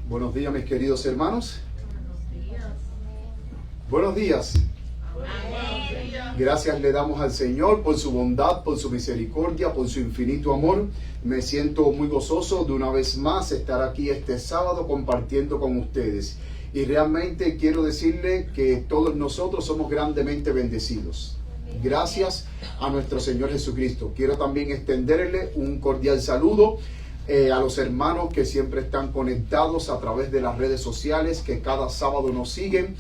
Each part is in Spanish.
Buenos días, mis queridos hermanos. Buenos días. Gracias le damos al Señor por su bondad, por su misericordia, por su infinito amor. Me siento muy gozoso de una vez más estar aquí este sábado compartiendo con ustedes. Y realmente quiero decirle que todos nosotros somos grandemente bendecidos. Gracias a nuestro Señor Jesucristo. Quiero también extenderle un cordial saludo a los hermanos que siempre están conectados a través de las redes sociales, que cada sábado nos siguen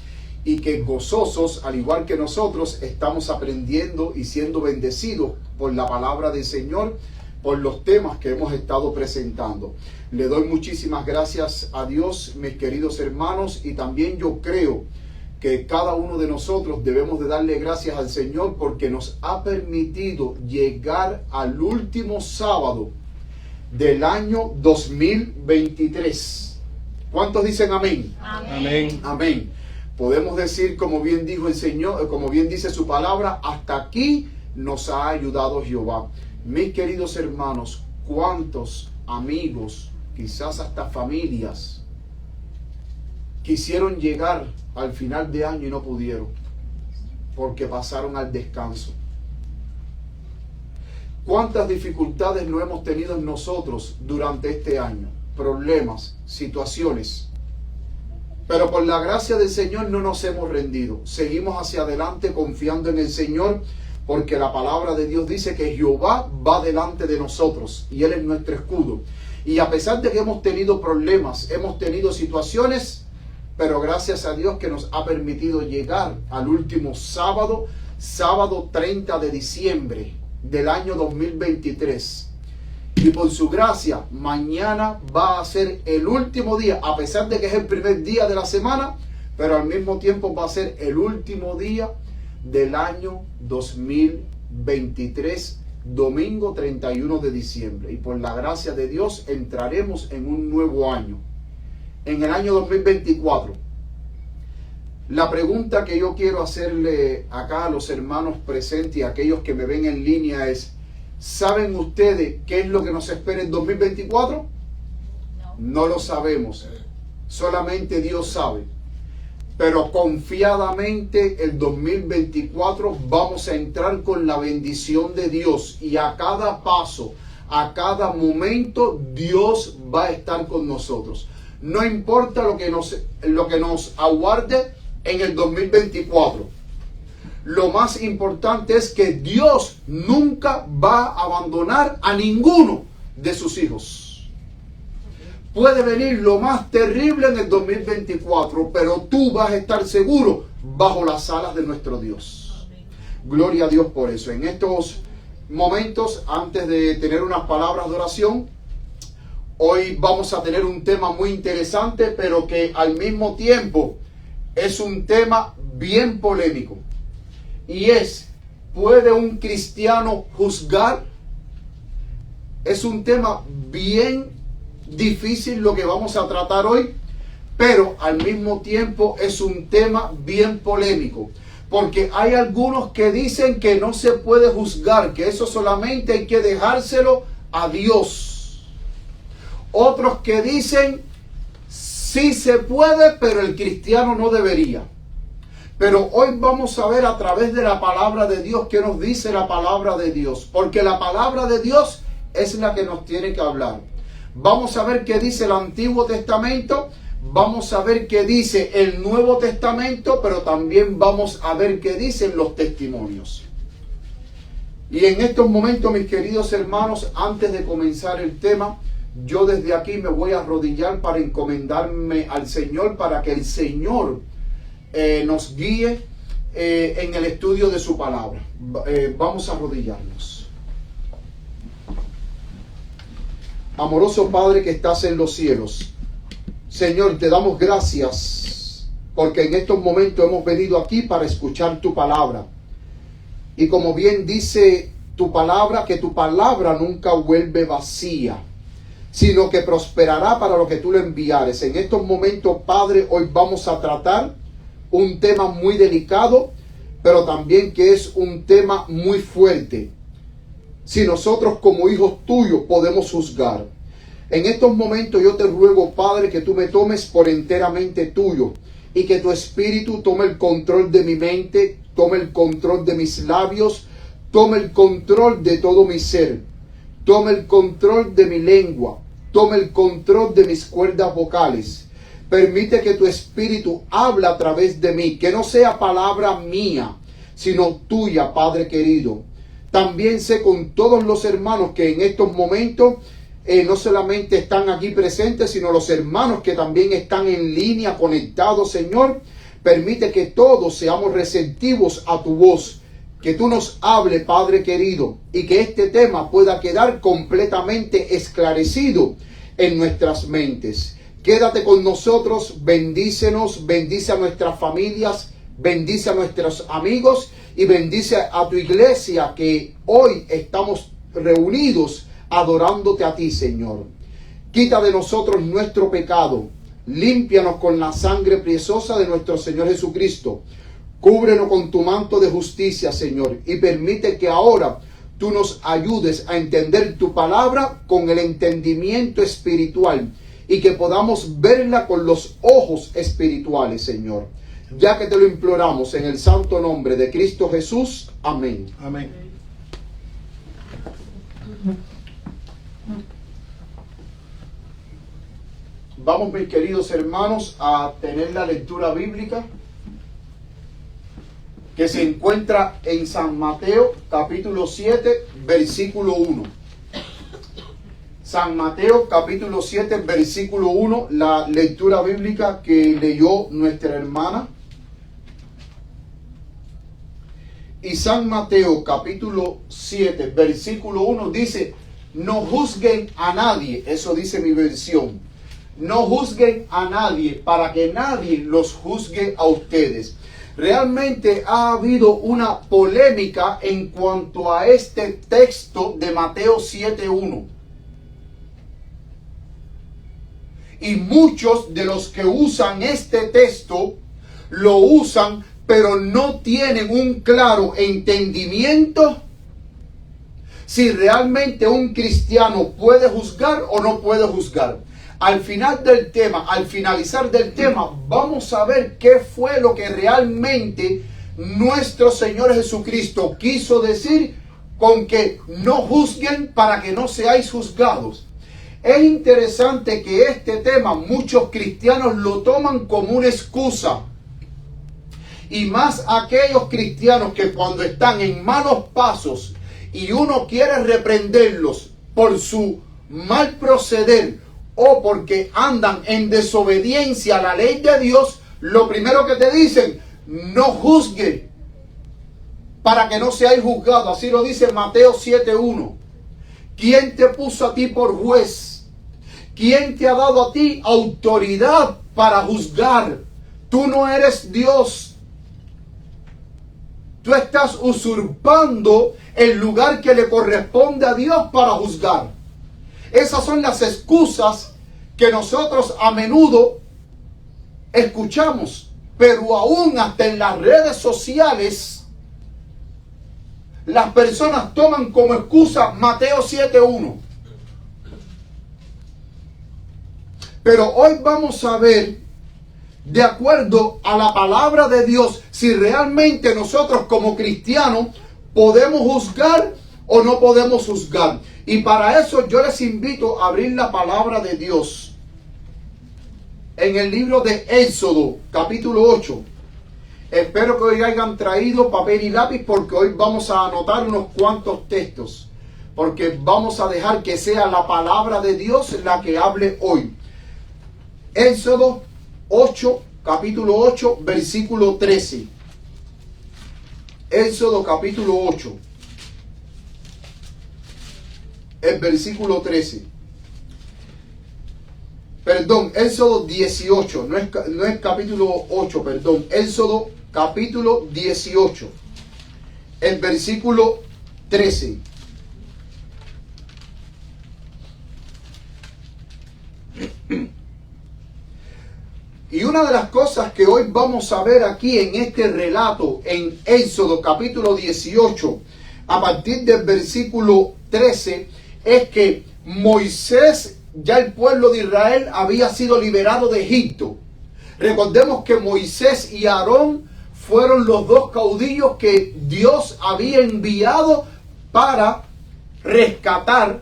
y que gozosos, al igual que nosotros, estamos aprendiendo y siendo bendecidos por la palabra del Señor, por los temas que hemos estado presentando. Le doy muchísimas gracias a Dios, mis queridos hermanos, y también yo creo que cada uno de nosotros debemos de darle gracias al Señor porque nos ha permitido llegar al último sábado del año 2023. ¿Cuántos dicen amén? Amén. Amén. Podemos decir, como bien dijo el Señor, como bien dice su palabra, hasta aquí nos ha ayudado Jehová. Mis queridos hermanos, ¿cuántos amigos, quizás hasta familias, quisieron llegar al final de año y no pudieron porque pasaron al descanso? ¿Cuántas dificultades no hemos tenido nosotros durante este año? Problemas, situaciones. Pero por la gracia del Señor no nos hemos rendido. Seguimos hacia adelante confiando en el Señor, porque la palabra de Dios dice que Jehová va delante de nosotros y Él es nuestro escudo. Y a pesar de que hemos tenido problemas, hemos tenido situaciones, pero gracias a Dios que nos ha permitido llegar al último sábado, sábado 30 de diciembre del año 2023. Y por su gracia, mañana va a ser el último día, a pesar de que es el primer día de la semana, pero al mismo tiempo va a ser el último día del año 2023, domingo 31 de diciembre. Y por la gracia de Dios entraremos en un nuevo año, en el año 2024. La pregunta que yo quiero hacerle acá a los hermanos presentes y a aquellos que me ven en línea es: ¿saben ustedes qué es lo que nos espera en 2024? No lo sabemos. Solamente Dios sabe. Pero confiadamente el 2024 vamos a entrar con la bendición de Dios. Y a cada paso, a cada momento, Dios va a estar con nosotros. No importa lo que nos aguarde en el 2024. Lo más importante es que Dios nunca va a abandonar a ninguno de sus hijos. Puede venir lo más terrible en el 2024, pero tú vas a estar seguro bajo las alas de nuestro Dios. Gloria a Dios por eso. En estos momentos, antes de tener unas palabras de oración, hoy vamos a tener un tema muy interesante, pero que al mismo tiempo es un tema bien polémico. Y es: ¿puede un cristiano juzgar? Es un tema bien difícil lo que vamos a tratar hoy, pero al mismo tiempo es un tema bien polémico. Porque hay algunos que dicen que no se puede juzgar, que eso solamente hay que dejárselo a Dios. Otros que dicen sí se puede, pero el cristiano no debería. Pero hoy vamos a ver a través de la palabra de Dios qué nos dice la palabra de Dios. Porque la palabra de Dios es la que nos tiene que hablar. Vamos a ver qué dice el Antiguo Testamento. Vamos a ver qué dice el Nuevo Testamento. Pero también vamos a ver qué dicen los testimonios. Y en estos momentos, mis queridos hermanos, antes de comenzar el tema, yo desde aquí me voy a arrodillar para encomendarme al Señor, para que el Señor nos guíe en el estudio de su palabra. Vamos a arrodillarnos. Amoroso Padre que estás en los cielos, Señor, te damos gracias porque en estos momentos hemos venido aquí para escuchar tu palabra. Y como bien dice tu palabra, que tu palabra nunca vuelve vacía, sino que prosperará para lo que tú le enviares. En estos momentos, Padre, hoy vamos a tratar un tema muy delicado, pero también que es un tema muy fuerte. Si nosotros como hijos tuyos podemos juzgar, En estos momentos yo te ruego, Padre, que tú me tomes por enteramente tuyo y que tu Espíritu tome el control de mi mente, tome el control de mis labios, tome el control de todo mi ser, tome el control de mi lengua, tome el control de mis cuerdas vocales. Permite que tu Espíritu hable a través de mí, que no sea palabra mía, sino tuya, Padre querido. También sé con todos los hermanos que en estos momentos no solamente están aquí presentes, sino los hermanos que también están en línea conectados, Señor. Permite que todos seamos receptivos a tu voz, que tú nos hables, Padre querido, y que este tema pueda quedar completamente esclarecido en nuestras mentes. Quédate con nosotros, bendícenos, bendice a nuestras familias, bendice a nuestros amigos y bendice a tu iglesia que hoy estamos reunidos adorándote a ti, Señor. Quita de nosotros nuestro pecado, límpianos con la sangre preciosa de nuestro Señor Jesucristo. Cúbrenos con tu manto de justicia, Señor, y permite que ahora tú nos ayudes a entender tu palabra con el entendimiento espiritual y que podamos verla con los ojos espirituales, Señor. Ya que te lo imploramos en el santo nombre de Cristo Jesús. Amén. Amén. Vamos, mis queridos hermanos, a tener la lectura bíblica que se encuentra en San Mateo, capítulo 7, versículo 1. San Mateo, capítulo 7, versículo 1, la lectura bíblica que leyó nuestra hermana. Y San Mateo, capítulo 7, versículo 1 dice: no juzguen a nadie, eso dice mi versión. No juzguen a nadie para que nadie los juzgue a ustedes. Realmente ha habido una polémica en cuanto a este texto de Mateo 7:1. Y muchos de los que usan este texto lo usan, pero no tienen un claro entendimiento si realmente un cristiano puede juzgar o no puede juzgar. Al final del tema, al finalizar del tema, vamos a ver qué fue lo que realmente nuestro Señor Jesucristo quiso decir con que no juzguen para que no seáis juzgados. Es interesante que este tema muchos cristianos lo toman como una excusa. Y más aquellos cristianos que cuando están en malos pasos y uno quiere reprenderlos por su mal proceder o porque andan en desobediencia a la ley de Dios, lo primero que te dicen: no juzguen para que no seáis juzgados. Así lo dice Mateo 7:1. ¿Quién te puso a ti por juez? ¿Quién te ha dado a ti autoridad para juzgar? Tú no eres Dios. Tú estás usurpando el lugar que le corresponde a Dios para juzgar. Esas son las excusas que nosotros a menudo escuchamos, pero aún hasta en las redes sociales las personas toman como excusa Mateo 7:1. Pero hoy vamos a ver, de acuerdo a la palabra de Dios, si realmente nosotros como cristianos podemos juzgar o no podemos juzgar. Y para eso yo les invito a abrir la palabra de Dios en el libro de Éxodo, capítulo 8. Espero que hoy hayan traído papel y lápiz, porque hoy vamos a anotar unos cuantos textos, porque vamos a dejar que sea la palabra de Dios la que hable hoy. Éxodo 8, capítulo 8, versículo 13. Éxodo capítulo 8. El versículo 13. Perdón, Éxodo 18. No es capítulo 8, perdón. Éxodo capítulo 18. El versículo 13. Y una de las cosas que hoy vamos a ver aquí en este relato, en Éxodo capítulo 18, a partir del versículo 13, es que Moisés ya el pueblo de Israel había sido liberado de Egipto. Recordemos que Moisés y Aarón fueron los dos caudillos que Dios había enviado para rescatar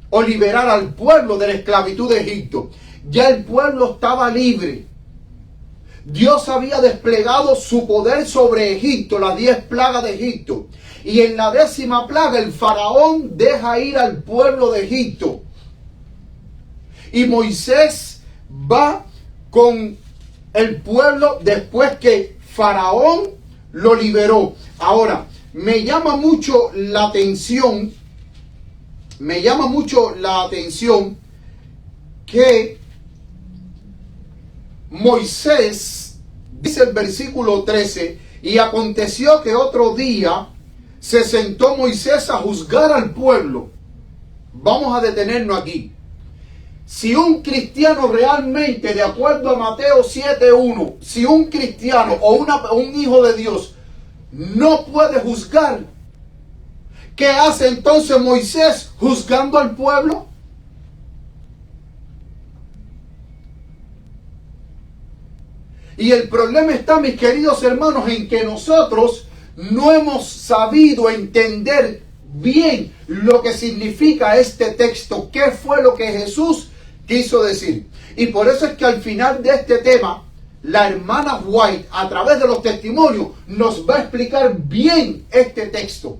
o liberar al pueblo de la esclavitud de Egipto. Ya el pueblo estaba libre. Dios había desplegado su poder sobre Egipto, las 10 plagas de Egipto. Y en la 10ª plaga el faraón deja ir al pueblo de Egipto. Y Moisés va con el pueblo después que Faraón lo liberó. Ahora, me llama mucho la atención que Moisés, dice el versículo 13, y aconteció que otro día se sentó Moisés a juzgar al pueblo. Vamos a detenernos aquí. Si un cristiano realmente, de acuerdo a Mateo 7:1, si un cristiano o un hijo de Dios no puede juzgar, ¿qué hace entonces Moisés juzgando al pueblo? Y el problema está, mis queridos hermanos, en que nosotros no hemos sabido entender bien lo que significa este texto. ¿Qué fue lo que Jesús quiso decir? Y por eso es que al final de este tema, la hermana White, a través de los testimonios, nos va a explicar bien este texto,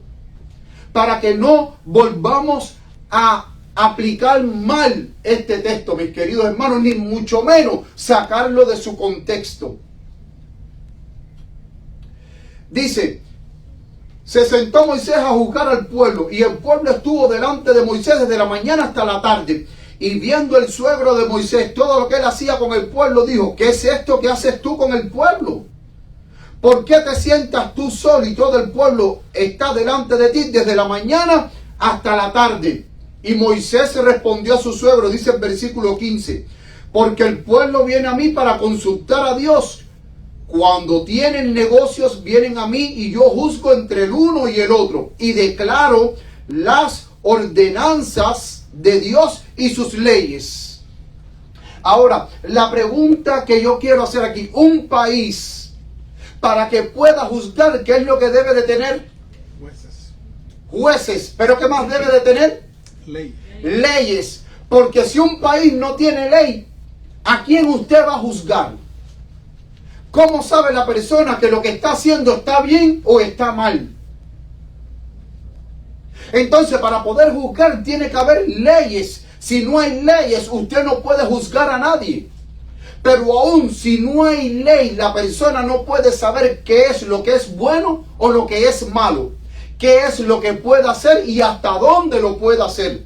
para que no volvamos a aplicar mal este texto, mis queridos hermanos, ni mucho menos sacarlo de su contexto. Dice: se sentó Moisés a juzgar al pueblo, y el pueblo estuvo delante de Moisés desde la mañana hasta la tarde. Y viendo el suegro de Moisés todo lo que él hacía con el pueblo, dijo: ¿qué es esto que haces tú con el pueblo? ¿Por qué te sientas tú solo y todo el pueblo está delante de ti desde la mañana hasta la tarde? Y Moisés respondió a su suegro, dice el versículo 15, porque el pueblo viene a mí para consultar a Dios. Cuando tienen negocios vienen a mí, y yo juzgo entre el uno y el otro, y declaro las ordenanzas de Dios y sus leyes. Ahora, la pregunta que yo quiero hacer aquí: un país, para que pueda juzgar, ¿qué es lo que debe de tener? Jueces. ¿Pero qué más debe de tener? Leyes. Porque si un país no tiene ley, ¿a quién usted va a juzgar? ¿Cómo sabe la persona que lo que está haciendo está bien o está mal? Entonces, para poder juzgar tiene que haber leyes. Si no hay leyes, usted no puede juzgar a nadie. Pero aún si no hay ley, la persona no puede saber qué es lo que es bueno o lo que es malo. Qué es lo que puede hacer y hasta dónde lo puede hacer.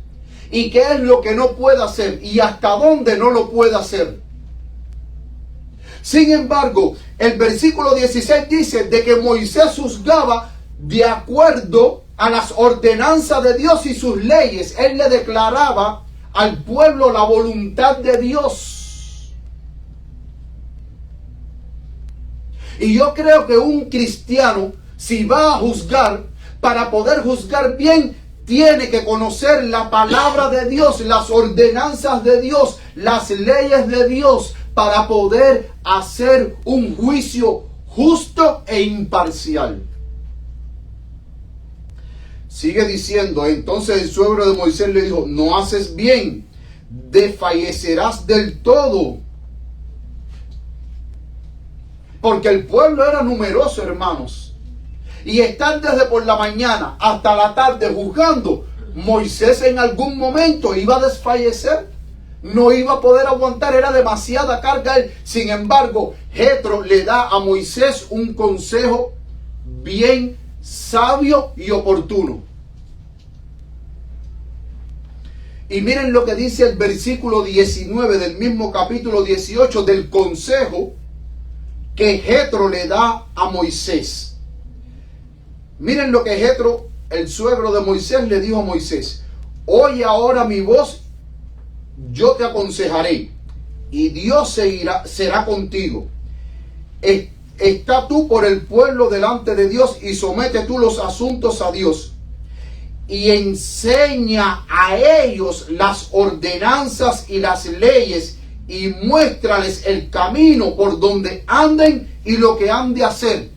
Y qué es lo que no puede hacer y hasta dónde no lo puede hacer. Sin embargo, el versículo 16 dice de que Moisés juzgaba de acuerdo a las ordenanzas de Dios y sus leyes. Él le declaraba al pueblo la voluntad de Dios. Y yo creo que un cristiano, si va a juzgar, para poder juzgar bien, tiene que conocer la palabra de Dios, las ordenanzas de Dios, las leyes de Dios, para poder hacer un juicio justo e imparcial. Sigue diciendo: entonces el suegro de Moisés le dijo: no haces bien, desfallecerás del todo. Porque el pueblo era numeroso, hermanos. Y estar desde por la mañana hasta la tarde juzgando, Moisés en algún momento iba a desfallecer. No iba a poder aguantar, era demasiada carga él. Sin embargo, Jetro le da a Moisés un consejo bien sabio y oportuno. Y miren lo que dice el versículo 19 del mismo capítulo 18 del consejo que Jetro le da a Moisés. Miren lo que Jetro, el suegro de Moisés, le dijo a Moisés: oye ahora mi voz, yo te aconsejaré, y Dios será contigo. Está tú por el pueblo delante de Dios, y somete tú los asuntos a Dios. y enseña a ellos las ordenanzas y las leyes y muéstrales el camino por donde anden y lo que han de hacer.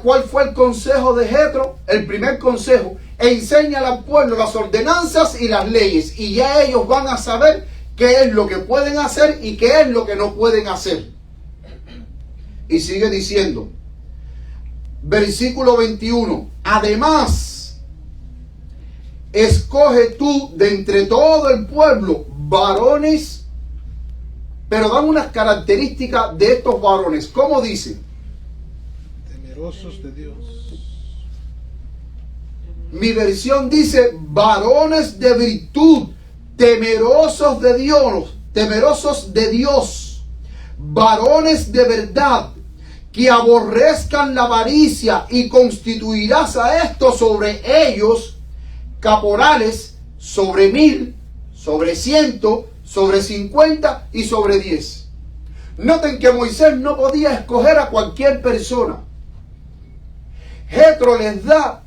¿Cuál fue el consejo de Jetro? El primer consejo: enséñale al pueblo las ordenanzas y las leyes, y ya ellos van a saber qué es lo que pueden hacer y qué es lo que no pueden hacer. Y sigue diciendo, versículo 21, además, escoge tú de entre todo el pueblo varones, pero dan unas características de estos varones. ¿Cómo dice? Temerosos de Dios. Mi versión dice varones de virtud, temerosos de Dios, varones de verdad, que aborrezcan la avaricia, y constituirás a estos sobre ellos caporales sobre 1000, sobre 100, sobre 50 y sobre 10. Noten que Moisés no podía escoger a cualquier persona. Jetro les da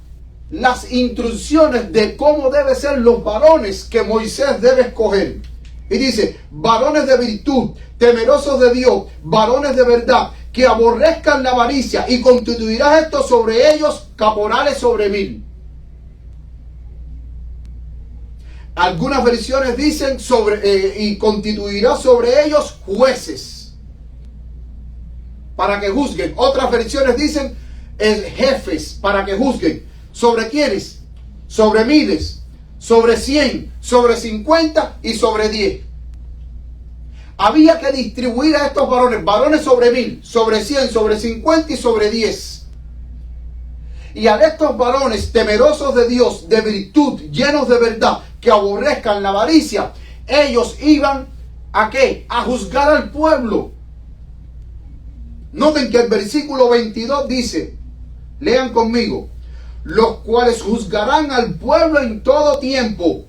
las instrucciones de cómo deben ser los varones que Moisés debe escoger. Y dice, varones de virtud, temerosos de Dios, varones de verdad, que aborrezcan la avaricia, y constituirás esto sobre ellos caporales sobre 1000. Algunas versiones dicen y constituirá sobre ellos jueces para que juzguen. Otras versiones dicen jefes para que juzguen. ¿Sobre quiénes? Sobre 1000, sobre 100, sobre 50 y sobre 10. Había que distribuir a estos varones sobre 1000, sobre 100, sobre 50 y sobre 10. Y a estos varones temerosos de Dios, de virtud, llenos de verdad, que aborrezcan la avaricia, ellos iban ¿a qué? A juzgar al pueblo. Noten que el versículo 22 dice, lean conmigo, los cuales juzgarán al pueblo en todo tiempo,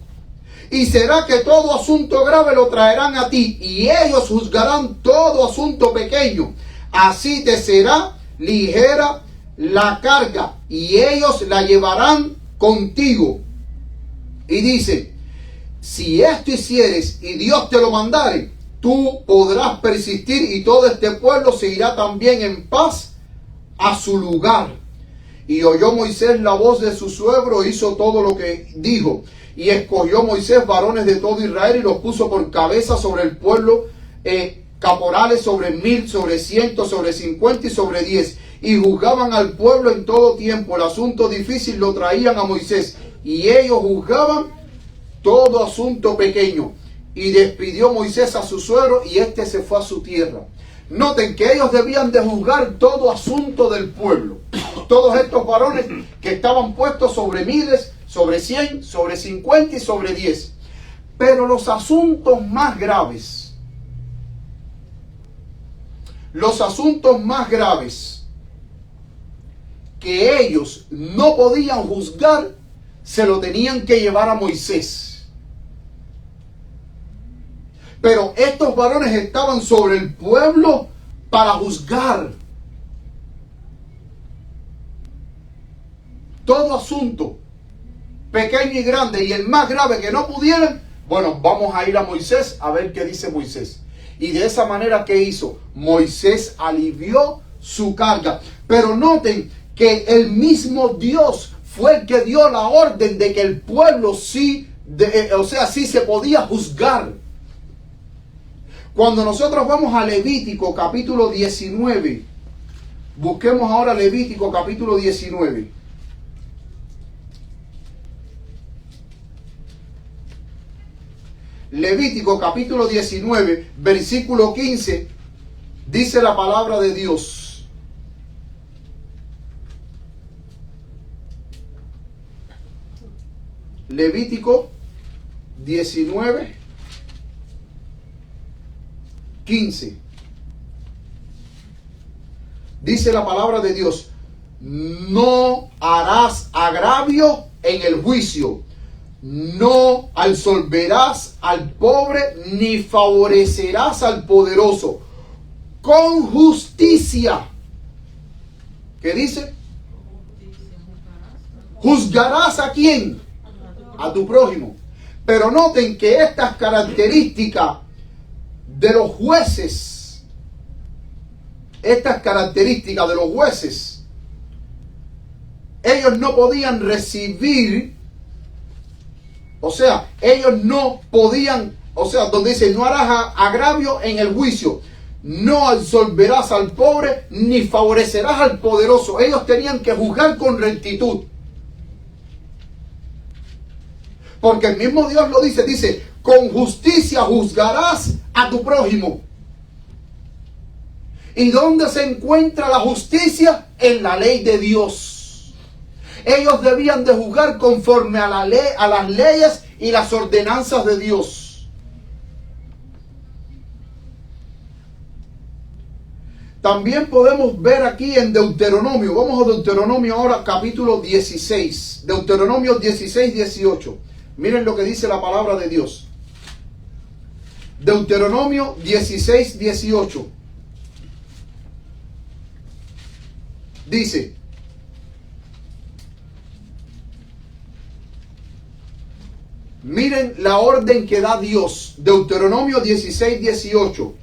y será que todo asunto grave lo traerán a ti, y ellos juzgarán todo asunto pequeño. Así te será ligera la carga, y ellos la llevarán contigo. Y dice, si esto hicieres y Dios te lo mandare, tú podrás persistir, y todo este pueblo se irá también en paz a su lugar. Y oyó Moisés la voz de su suegro, hizo todo lo que dijo. Y escogió Moisés varones de todo Israel y los puso por cabeza sobre el pueblo, caporales sobre 1000, sobre 100, sobre 50 y sobre 10. Y juzgaban al pueblo en todo tiempo. El asunto difícil lo traían a Moisés, y ellos juzgaban todo asunto pequeño. Y despidió Moisés a su suegro, y éste se fue a su tierra. Noten que ellos debían de juzgar todo asunto del pueblo. Todos estos varones que estaban puestos sobre 1000, sobre 100, sobre 50 y sobre 10. Pero los asuntos más graves, que ellos no podían juzgar, se lo tenían que llevar a Moisés. Pero estos varones estaban sobre el pueblo para juzgar todo asunto, pequeño y grande, y el más grave que no pudieran, bueno, vamos a ir a Moisés a ver qué dice Moisés. Y de esa manera, ¿qué hizo? Moisés alivió su carga. Pero noten que el mismo Dios fue el que dio la orden de que el pueblo sí se podía juzgar. Cuando nosotros vamos a Levítico capítulo 19, busquemos ahora Levítico capítulo 19. Levítico capítulo 19, versículo 15, dice la palabra de Dios. Levítico 19, 15. Dice la palabra de Dios, no harás agravio en el juicio, no absolverás al pobre, ni favorecerás al poderoso. Con justicia. ¿Qué dice? ¿Juzgarás a quién? A tu prójimo. Pero noten que estas características de los jueces, ellos no podían recibir, o sea, ellos no podían, o sea, donde dice, no harás agravio en el juicio, no absolverás al pobre, ni favorecerás al poderoso. Ellos tenían que juzgar con rectitud. Porque el mismo Dios lo dice, con justicia juzgarás a tu prójimo. ¿Y dónde se encuentra la justicia? En la ley de Dios. Ellos debían de juzgar conforme a la ley, a las leyes y las ordenanzas de Dios. También podemos ver aquí en Deuteronomio, vamos a Deuteronomio ahora capítulo 16, Deuteronomio 16, 18. Miren lo que dice la palabra de Dios. Deuteronomio 16, 18. Dice, miren la orden que da Dios. Deuteronomio 16, 18.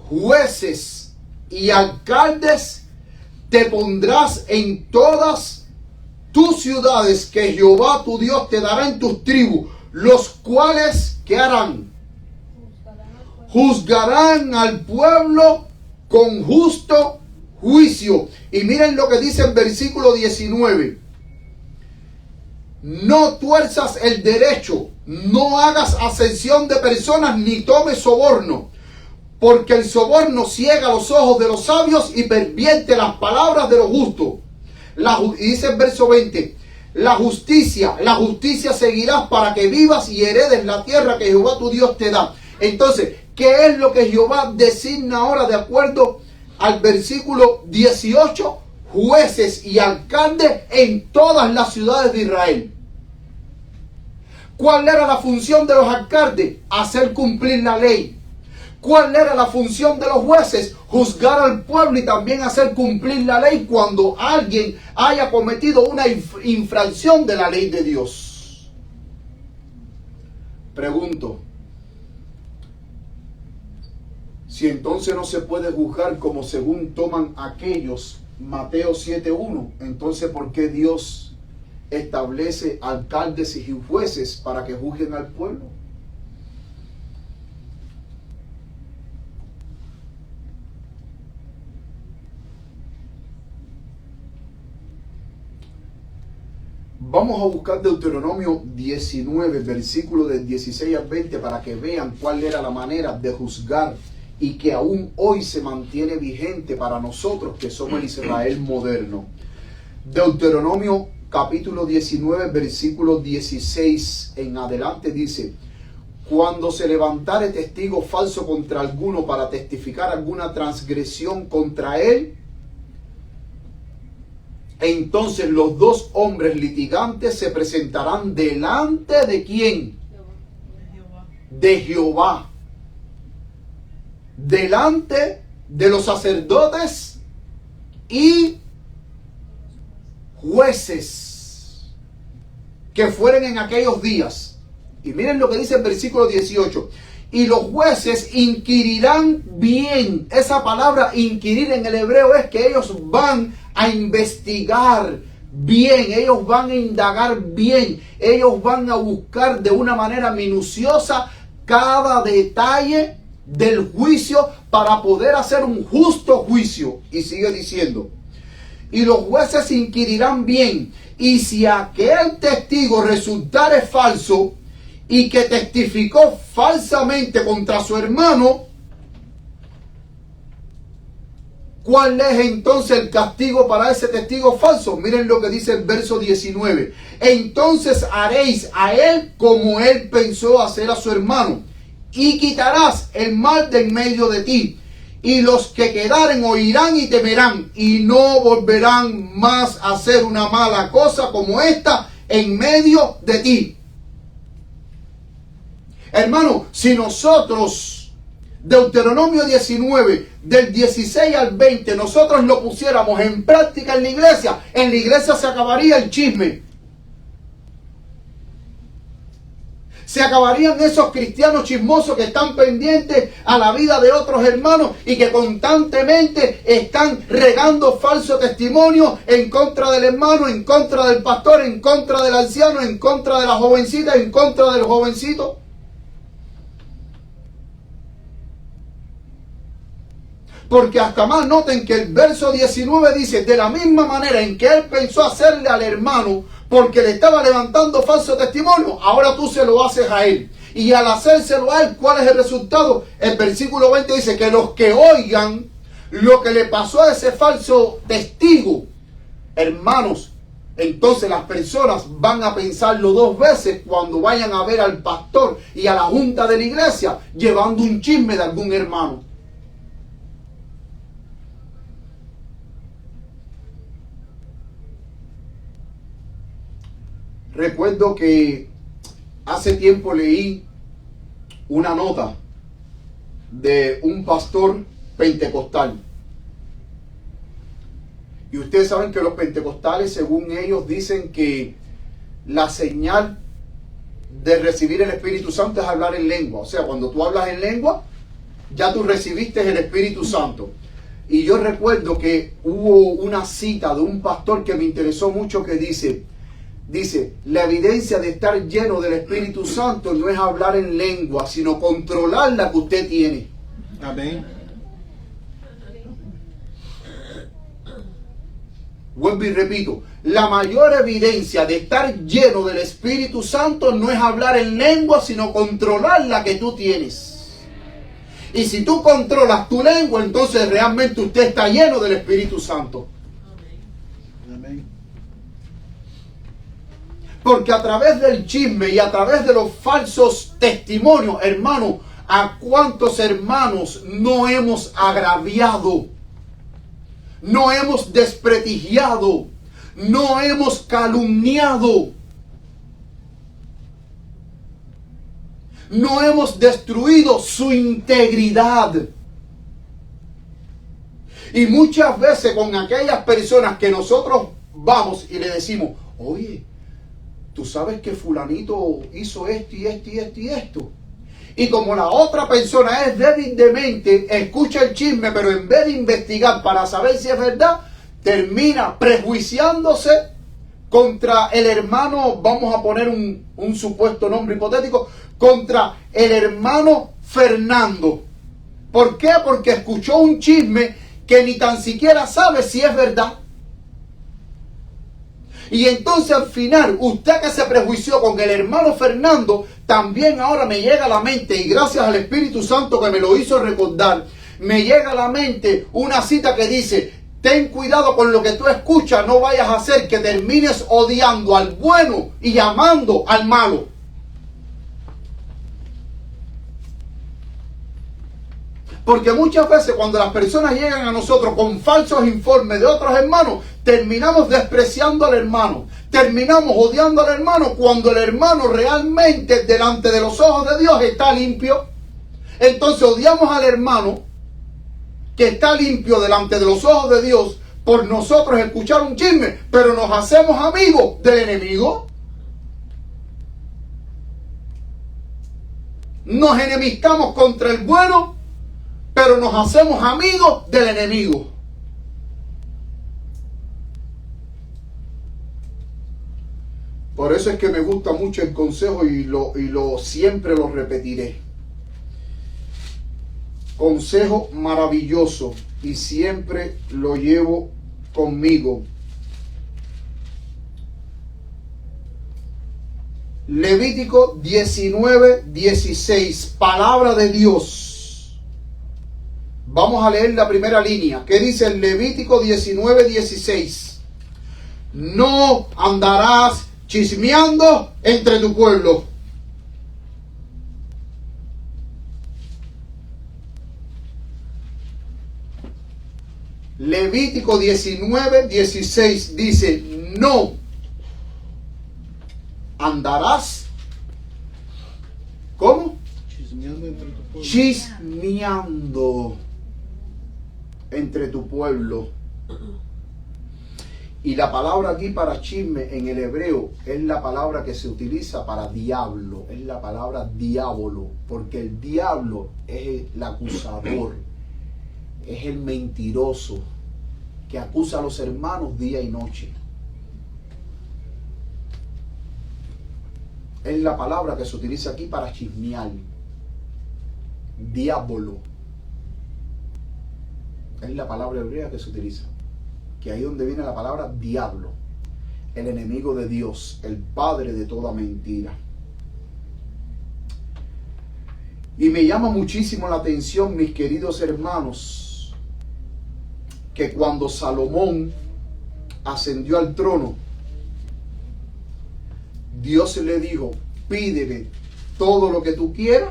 Jueces y alcaldes te pondrás en todas tus ciudades que Jehová tu Dios te dará en tus tribus, los cuales, ¿qué harán? Juzgarán al pueblo con justo juicio. Y miren lo que dice el versículo 19. No tuerzas el derecho, no hagas acepción de personas, ni tomes soborno, porque el soborno ciega los ojos de los sabios y pervierte las palabras de los justos. Y dice el verso 20, la justicia seguirás para que vivas y heredes la tierra que Jehová tu Dios te da. Entonces, ¿qué es lo que Jehová designa ahora de acuerdo al versículo 18? Jueces y alcaldes en todas las ciudades de Israel. ¿Cuál era la función de los alcaldes? Hacer cumplir la ley. ¿Cuál era la función de los jueces? Juzgar al pueblo y también hacer cumplir la ley cuando alguien haya cometido una infracción de la ley de Dios. Pregunto, si entonces no se puede juzgar como según toman aquellos, Mateo 7:1, entonces ¿por qué Dios establece alcaldes y jueces para que juzguen al pueblo? Vamos a buscar Deuteronomio 19, versículos del 16 al 20, para que vean cuál era la manera de juzgar y que aún hoy se mantiene vigente para nosotros que somos el Israel moderno. Deuteronomio capítulo 19, versículo 16 en adelante dice: cuando se levantare testigo falso contra alguno para testificar alguna transgresión contra él, entonces los dos hombres litigantes se presentarán delante de ¿quién? De Jehová. Delante de los sacerdotes y jueces que fueren en aquellos días. Y miren lo que dice el versículo 18. Y los jueces inquirirán bien. Esa palabra inquirir en el hebreo es que ellos van a investigar bien, ellos van a indagar bien, ellos van a buscar de una manera minuciosa cada detalle del juicio para poder hacer un justo juicio. Y sigue diciendo, y los jueces inquirirán bien, y si aquel testigo resultare falso y que testificó falsamente contra su hermano, ¿cuál es entonces el castigo para ese testigo falso? Miren lo que dice el verso 19. Entonces haréis a él como él pensó hacer a su hermano, y quitarás el mal de en medio de ti. Y los que quedaren oirán y temerán, y no volverán más a hacer una mala cosa como esta en medio de ti. Hermano, si nosotros, Deuteronomio 19, del 16 al 20, nosotros lo pusiéramos en práctica en la iglesia se acabaría el chisme. Se acabarían esos cristianos chismosos que están pendientes a la vida de otros hermanos y que constantemente están regando falso testimonio en contra del hermano, en contra del pastor, en contra del anciano, en contra de la jovencita, en contra del jovencito. Porque hasta más noten que el verso 19 dice, de la misma manera en que él pensó hacerle al hermano porque le estaba levantando falso testimonio, ahora tú se lo haces a él. Y al hacérselo a él, ¿cuál es el resultado? El versículo 20 dice que los que oigan lo que le pasó a ese falso testigo, hermanos, entonces las personas van a pensarlo dos veces cuando vayan a ver al pastor y a la junta de la iglesia llevando un chisme de algún hermano. Recuerdo que hace tiempo leí una nota de un pastor pentecostal. Y ustedes saben que los pentecostales, según ellos, dicen que la señal de recibir el Espíritu Santo es hablar en lengua. O sea, cuando tú hablas en lengua, ya tú recibiste el Espíritu Santo. Y yo recuerdo que hubo una cita de un pastor que me interesó mucho que dice, la evidencia de estar lleno del Espíritu Santo no es hablar en lengua, sino controlar la que usted tiene. Amén. Vuelvo y repito, la mayor evidencia de estar lleno del Espíritu Santo no es hablar en lengua, sino controlar la que tú tienes. Y si tú controlas tu lengua, entonces realmente usted está lleno del Espíritu Santo. Amén. Porque a través del chisme y a través de los falsos testimonios, hermano, ¿a cuántos hermanos no hemos agraviado? No hemos desprestigiado, no hemos calumniado, no hemos destruido su integridad. Y muchas veces con aquellas personas que nosotros vamos y le decimos, oye, tú sabes que fulanito hizo esto y esto y esto y esto. Y como la otra persona es débil de mente, escucha el chisme, pero en vez de investigar para saber si es verdad, termina prejuiciándose contra el hermano, vamos a poner un supuesto nombre hipotético, contra el hermano Fernando. ¿Por qué? Porque escuchó un chisme que ni tan siquiera sabe si es verdad. Y entonces al final, usted que se prejuició con el hermano Fernando, también ahora me llega a la mente, y gracias al Espíritu Santo que me lo hizo recordar, me llega a la mente una cita que dice, ten cuidado con lo que tú escuchas, no vayas a hacer que termines odiando al bueno y amando al malo. Porque muchas veces cuando las personas llegan a nosotros con falsos informes de otros hermanos, terminamos despreciando al hermano, terminamos odiando al hermano cuando el hermano realmente delante de los ojos de Dios está limpio. Entonces odiamos al hermano que está limpio delante de los ojos de Dios por nosotros escuchar un chisme, pero nos hacemos amigos del enemigo. Nos enemistamos contra el bueno, pero nos hacemos amigos del enemigo. Por eso es que me gusta mucho el consejo y siempre lo repetiré. Consejo maravilloso y siempre lo llevo conmigo. Levítico 19:16, palabra de Dios. Vamos a leer la primera línea. ¿Qué dice el Levítico 19:16? No andarás chismeando entre tu pueblo. Levítico 19:16 dice, no andarás, ¿cómo? Chismeando entre tu pueblo. Chismeando entre tu pueblo. Y la palabra aquí para chisme en el hebreo es la palabra que se utiliza para diablo, es la palabra diablo, porque el diablo es el acusador, es el mentiroso que acusa a los hermanos día y noche. Es la palabra que se utiliza aquí para chismear, diablo. Es la palabra hebrea que se utiliza. Que ahí es donde viene la palabra diablo, el enemigo de Dios, el padre de toda mentira. Y me llama muchísimo la atención, mis queridos hermanos, que cuando Salomón ascendió al trono, Dios le dijo: pídeme todo lo que tú quieras,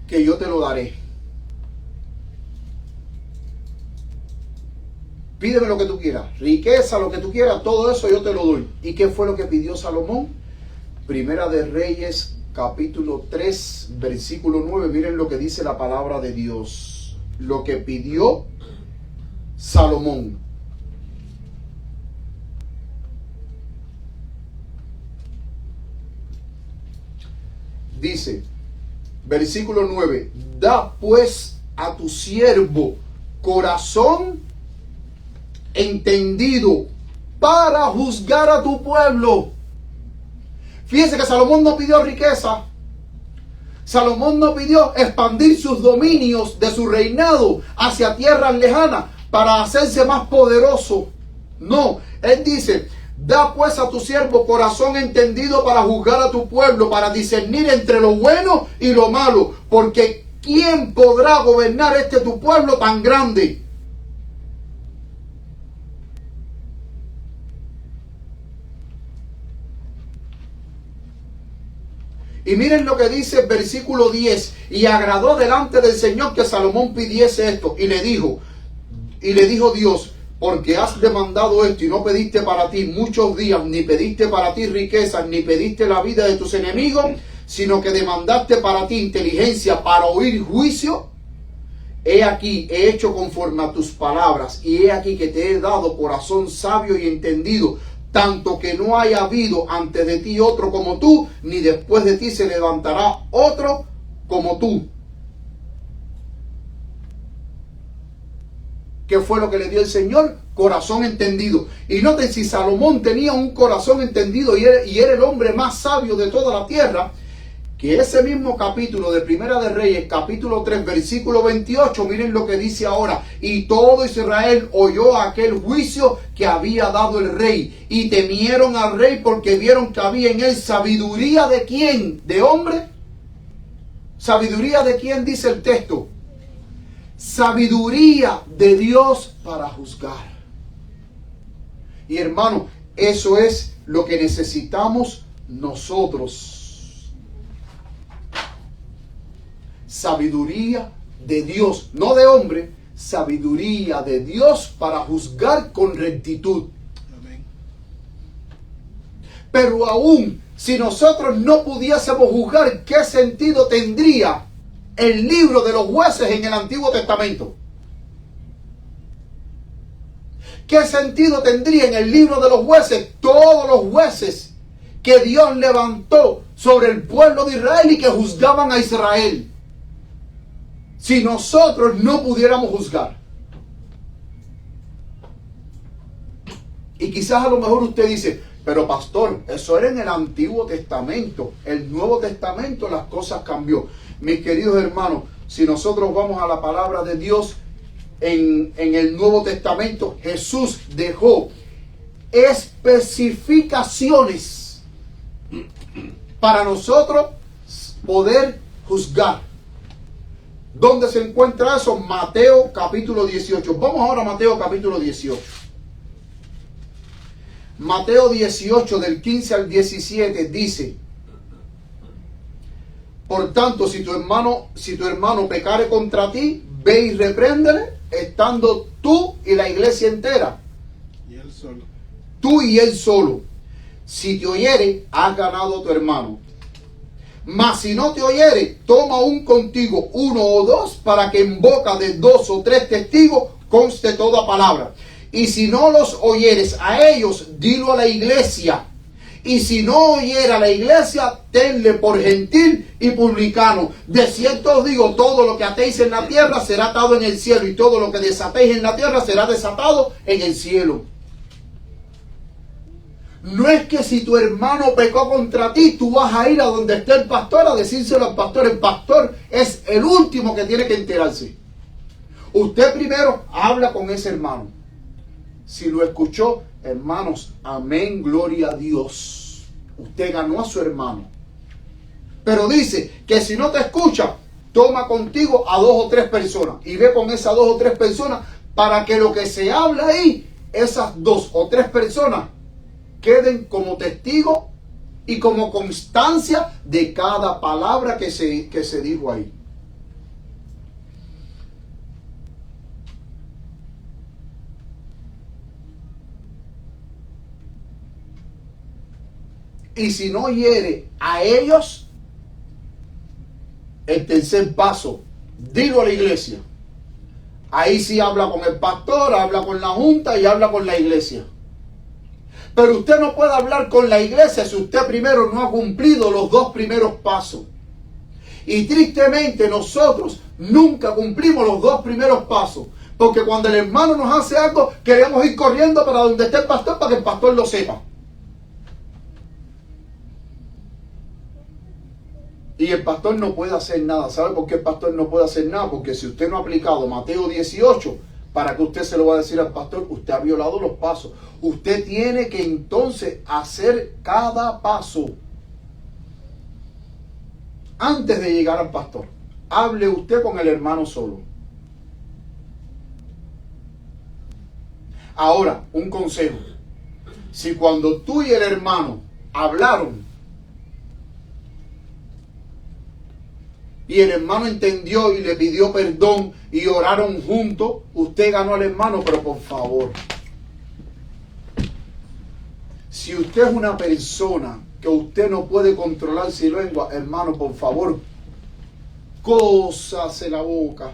que yo te lo daré. Pídeme lo que tú quieras, riqueza, lo que tú quieras, todo eso yo te lo doy. ¿Y qué fue lo que pidió Salomón? Primera de Reyes, capítulo 3, versículo 9. Miren lo que dice la palabra de Dios. Lo que pidió Salomón. Dice, versículo 9. Da pues a tu siervo corazón entendido para juzgar a tu pueblo. Fíjense que Salomón no pidió riqueza. Salomón no pidió expandir sus dominios de su reinado hacia tierras lejanas para hacerse más poderoso. No, él dice: da pues a tu siervo corazón entendido para juzgar a tu pueblo, para discernir entre lo bueno y lo malo, porque ¿quién podrá gobernar tu pueblo tan grande? Y miren lo que dice el versículo 10. Y agradó delante del Señor que Salomón pidiese esto. Y le dijo Dios: porque has demandado esto y no pediste para ti muchos días, ni pediste para ti riquezas, ni pediste la vida de tus enemigos, sino que demandaste para ti inteligencia para oír juicio. He aquí, he hecho conforme a tus palabras, y he aquí que te he dado corazón sabio y entendido, tanto que no haya habido antes de ti otro como tú, ni después de ti se levantará otro como tú. ¿Qué fue lo que le dio el Señor? Corazón entendido. Y noten, si Salomón tenía un corazón entendido y era el hombre más sabio de toda la tierra, que ese mismo capítulo de Primera de Reyes, capítulo 3, versículo 28, miren lo que dice ahora: y todo Israel oyó aquel juicio que había dado el rey, y temieron al rey porque vieron que había en él sabiduría. ¿De quién? ¿De hombre? ¿Sabiduría de quién? Dice el texto. Sabiduría de Dios para juzgar. Y hermano, eso es lo que necesitamos nosotros. Sabiduría de Dios, no de hombre, sabiduría de Dios para juzgar con rectitud. Amén. Pero aún si nosotros no pudiésemos juzgar, ¿qué sentido tendría el libro de los jueces en el Antiguo Testamento? ¿Qué sentido tendría en el libro de los jueces todos los jueces que Dios levantó sobre el pueblo de Israel y que juzgaban a Israel, si nosotros no pudiéramos juzgar? Y quizás a lo mejor usted dice: pero pastor, eso era en el Antiguo Testamento. El Nuevo Testamento las cosas cambió. Mis queridos hermanos, si nosotros vamos a la palabra de Dios, en el Nuevo Testamento Jesús dejó especificaciones para nosotros poder juzgar. ¿Dónde se encuentra eso? Mateo capítulo 18. Vamos ahora a Mateo capítulo 18. Mateo 18 del 15 al 17 dice: por tanto, si tu hermano pecare contra ti, ve y repréndele, estando tú y la iglesia entera. Y él solo. Tú y él solo. Si te oyere, has ganado a tu hermano. Mas si no te oyere, toma aún contigo uno o dos, para que en boca de 2 o 3 testigos conste toda palabra. Y si no los oyeres a ellos, dilo a la iglesia. Y si no oyera a la iglesia, tenle por gentil y publicano. De cierto os digo, todo lo que atéis en la tierra será atado en el cielo, y todo lo que desatéis en la tierra será desatado en el cielo. No es que si tu hermano pecó contra ti, tú vas a ir a donde esté el pastor a decírselo al pastor. El pastor es el último que tiene que enterarse. Usted primero habla con ese hermano. Si lo escuchó, hermanos, amén, gloria a Dios. Usted ganó a su hermano. Pero dice que si no te escucha, toma contigo a 2 o 3 personas y ve con esas 2 o 3 personas para que lo que se habla ahí, esas 2 o 3 personas queden como testigo y como constancia de cada palabra que se dijo ahí. Y si no hiere a ellos, el tercer paso, dilo a la iglesia. Ahí sí habla con el pastor, habla con la junta y habla con la iglesia. Pero usted no puede hablar con la iglesia si usted primero no ha cumplido los 2 primeros pasos. Y tristemente nosotros nunca cumplimos los 2 primeros pasos. Porque cuando el hermano nos hace algo, queremos ir corriendo para donde esté el pastor para que el pastor lo sepa. Y el pastor no puede hacer nada. ¿Sabe por qué el pastor no puede hacer nada? Porque si usted no ha aplicado Mateo 18, ¿para qué usted se lo va a decir al pastor? Usted ha violado los pasos. Usted tiene que entonces hacer cada paso antes de llegar al pastor. Hable usted con el hermano solo. Ahora, un consejo. Si cuando tú y el hermano hablaron y el hermano entendió y le pidió perdón y oraron juntos, usted ganó al hermano, pero por favor, si usted es una persona que usted no puede controlar su lengua, hermano, por favor, cósase la boca.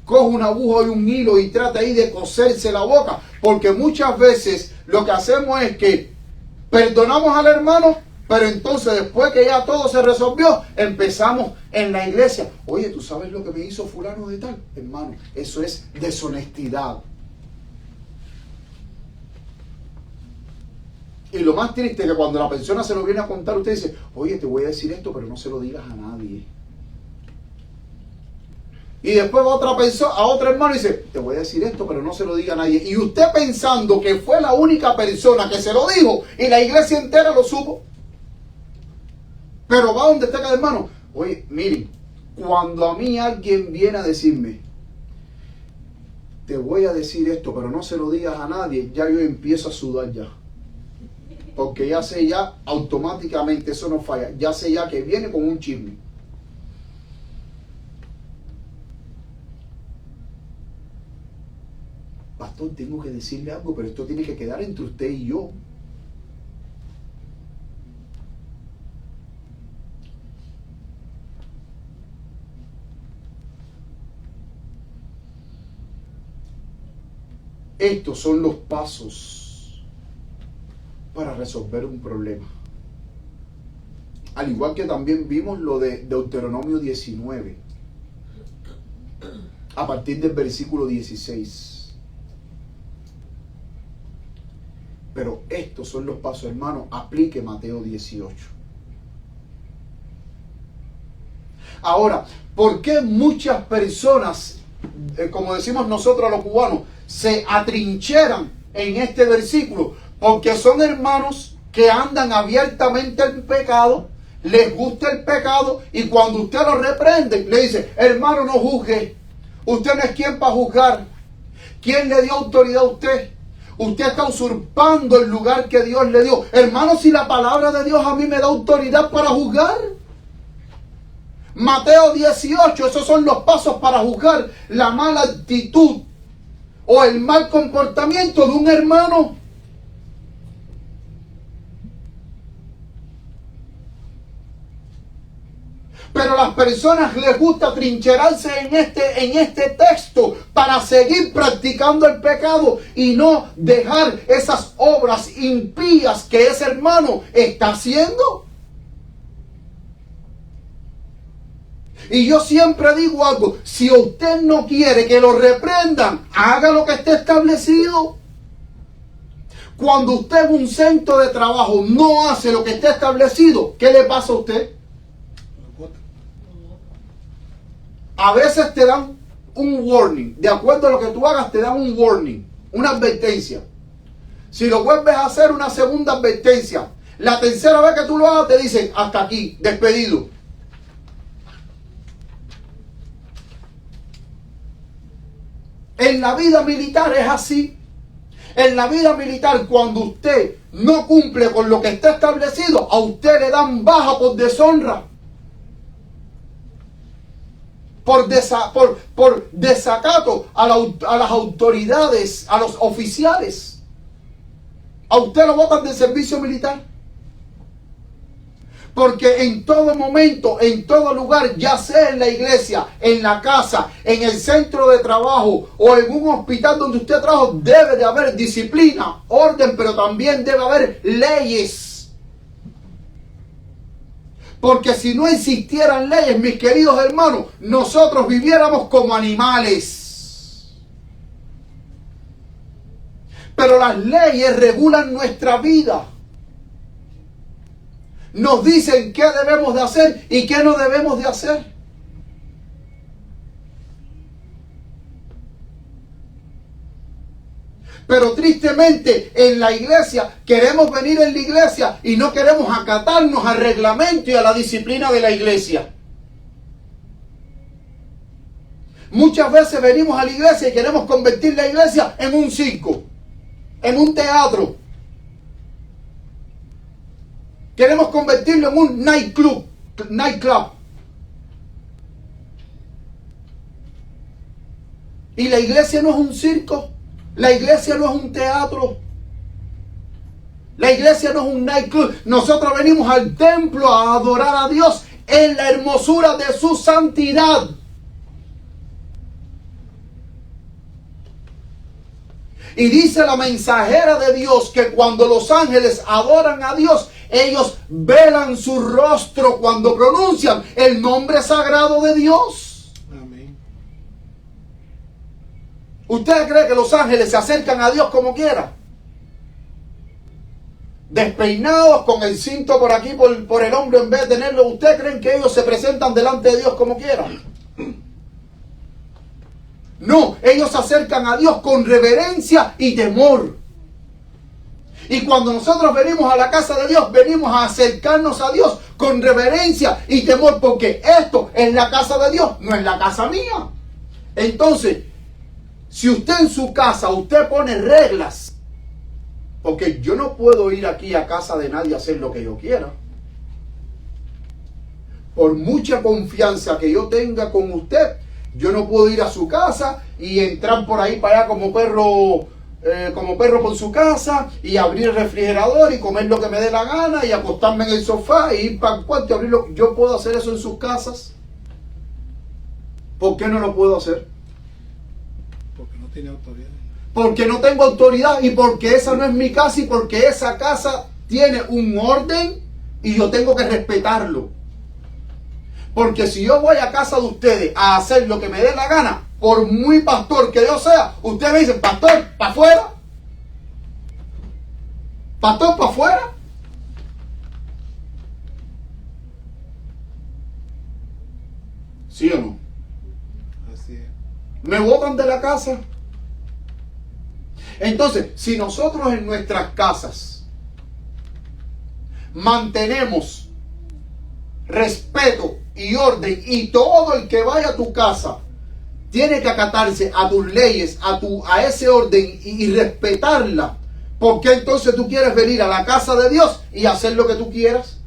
Coge una aguja y un hilo y trata ahí de coserse la boca, porque muchas veces lo que hacemos es que perdonamos al hermano, pero entonces después que ya todo se resolvió, empezamos en la iglesia. Oye, ¿tú sabes lo que me hizo fulano de tal? Hermano, eso es deshonestidad. Y lo más triste es que cuando la persona se lo viene a contar, usted dice, oye, te voy a decir esto, pero no se lo digas a nadie. Y después va otra persona, a otro hermano y dice, te voy a decir esto, pero no se lo diga a nadie. Y usted pensando que fue la única persona que se lo dijo y la iglesia entera lo supo. Pero va donde está cada hermano. Oye, miren, cuando a mí alguien viene a decirme, te voy a decir esto, pero no se lo digas a nadie, ya yo empiezo a sudar ya. Porque ya sé ya, automáticamente, eso no falla, ya sé ya que viene con un chisme. Pastor, tengo que decirle algo, pero esto tiene que quedar entre usted y yo. Estos son los pasos para resolver un problema. Al igual que también vimos lo de Deuteronomio 19, a partir del versículo 16. Pero estos son los pasos, hermano. Aplique Mateo 18. Ahora, ¿por qué muchas personas, como decimos nosotros los cubanos, se atrincheran en este versículo? Porque son hermanos que andan abiertamente en pecado, les gusta el pecado, y cuando usted lo reprende, le dice, hermano, no juzgue. Usted no es quien para juzgar. ¿Quién le dio autoridad a usted? Usted está usurpando el lugar que Dios le dio. Hermano, si la palabra de Dios a mí me da autoridad para juzgar. Mateo 18, esos son los pasos para juzgar la mala actitud o el mal comportamiento de un hermano. Pero a las personas les gusta trincherarse en este texto para seguir practicando el pecado y no dejar esas obras impías que ese hermano está haciendo. Y yo siempre digo algo: si usted no quiere que lo reprendan, haga lo que esté establecido. Cuando usted en un centro de trabajo no hace lo que esté establecido, ¿qué le pasa a usted? A veces te dan un warning. De acuerdo a lo que tú hagas, te dan un warning, una advertencia. Si lo vuelves a hacer, una segunda advertencia. La tercera vez que tú lo hagas, te dicen: hasta aquí, despedido. En la vida militar es así. En la vida militar, cuando usted no cumple con lo que está establecido, a usted le dan baja por deshonra. Por desacato a las autoridades, a los oficiales. A usted lo botan del servicio militar. Porque en todo momento, en todo lugar, ya sea en la iglesia, en la casa, en el centro de trabajo o en un hospital donde usted trabaja, debe de haber disciplina, orden, pero también debe haber leyes. Porque si no existieran leyes, mis queridos hermanos, nosotros viviéramos como animales. Pero las leyes regulan nuestra vida. Nos dicen qué debemos de hacer y qué no debemos de hacer. Pero tristemente en la iglesia queremos venir en la iglesia y no queremos acatarnos al reglamento y a la disciplina de la iglesia. Muchas veces venimos a la iglesia y queremos convertir la iglesia en un circo, en un teatro. Queremos convertirlo en un nightclub. Y la iglesia no es un circo. La iglesia no es un teatro. La iglesia no es un nightclub. Nosotros venimos al templo a adorar a Dios en la hermosura de su santidad. Y dice la mensajera de Dios que cuando los ángeles adoran a Dios, ellos velan su rostro cuando pronuncian el nombre sagrado de Dios. Amén. ¿Usted cree que los ángeles se acercan a Dios como quiera? Despeinados, con el cinto por aquí, por el hombro en vez de tenerlo. ¿Usted cree que ellos se presentan delante de Dios como quieran? No, ellos se acercan a Dios con reverencia y temor. Y cuando nosotros venimos a la casa de Dios, venimos a acercarnos a Dios con reverencia y temor, porque esto es la casa de Dios, no es la casa mía. Entonces, si usted en su casa, usted pone reglas, porque yo no puedo ir aquí a casa de nadie a hacer lo que yo quiera. Por mucha confianza que yo tenga con usted, yo no puedo ir a su casa y entrar por ahí para allá como perro por su casa y abrir el refrigerador y comer lo que me dé la gana y acostarme en el sofá y ir para el cuarto y abrirlo. ¿Yo puedo hacer eso en sus casas? ¿Por qué no lo puedo hacer? Porque no tiene autoridad. Porque no tengo autoridad y porque esa no es mi casa y porque esa casa tiene un orden y yo tengo que respetarlo. Porque si yo voy a casa de ustedes a hacer lo que me dé la gana, por muy pastor que yo sea, ustedes me dicen: pastor, para afuera. Pastor, para afuera. ¿Sí o no? Así es. Me botan de la casa. Entonces, si nosotros en nuestras casas mantenemos respeto y orden, y todo el que vaya a tu casa tiene que acatarse a tus leyes, a ese orden y respetarla, ¿por qué entonces tú quieres venir a la casa de Dios y hacer lo que tú quieras?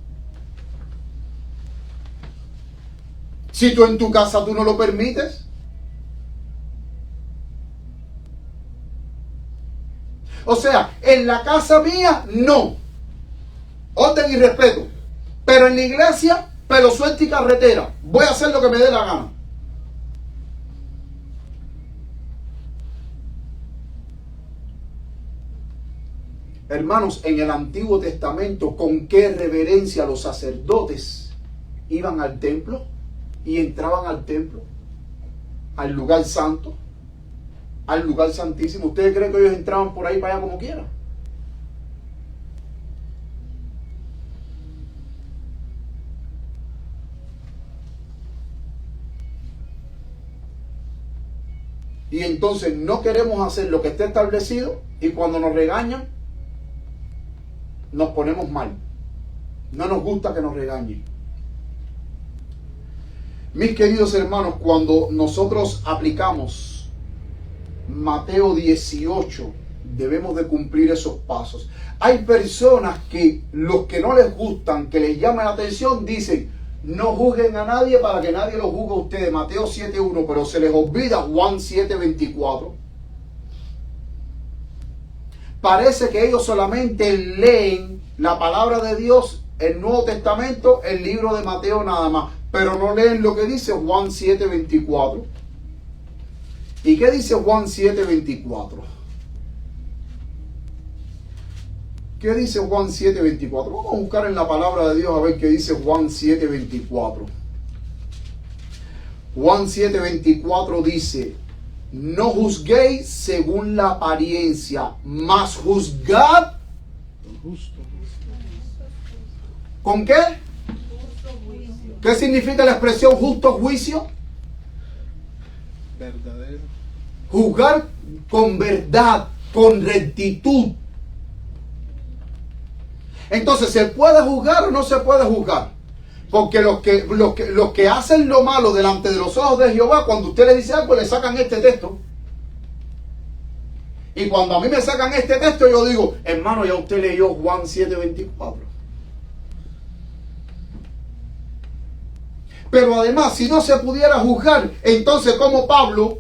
Si tú en tu casa tú no lo permites. O sea, en la casa mía no. Orden y respeto. Pero en la iglesia pelo suelto y carretera. Voy a hacer lo que me dé la gana. Hermanos, en el Antiguo Testamento, ¿con qué reverencia los sacerdotes iban al templo y entraban al templo? Al lugar santo, al lugar santísimo. ¿Ustedes creen que ellos entraban por ahí para allá como quieran? Y entonces no queremos hacer lo que esté establecido, y cuando nos regañan nos ponemos mal. No nos gusta que nos regañen. Mis queridos hermanos, cuando nosotros aplicamos Mateo 18, debemos de cumplir esos pasos. Hay personas que los que no les gustan, que les llama la atención, dicen: no juzguen a nadie para que nadie los juzgue a ustedes. Mateo 7:1, pero se les olvida Juan 7:24. Parece que ellos solamente leen la palabra de Dios, el Nuevo Testamento, el libro de Mateo nada más, pero no leen lo que dice Juan 7:24. ¿Y qué dice Juan 7:24? ¿Qué dice Juan 7:24? Vamos a buscar en la palabra de Dios a ver qué dice Juan 7:24. Juan 7:24 dice: no juzguéis según la apariencia, mas juzgad. Justo. ¿Con qué? ¿Qué significa la expresión justo juicio? Verdadero. Juzgar con verdad, con rectitud. Entonces, ¿se puede juzgar o no se puede juzgar? Porque los que hacen lo malo delante de los ojos de Jehová, cuando usted le dice algo, le sacan este texto. Y cuando a mí me sacan este texto, yo digo: hermano, ya usted leyó Juan 7:24. Pero además, si no se pudiera juzgar, entonces como Pablo,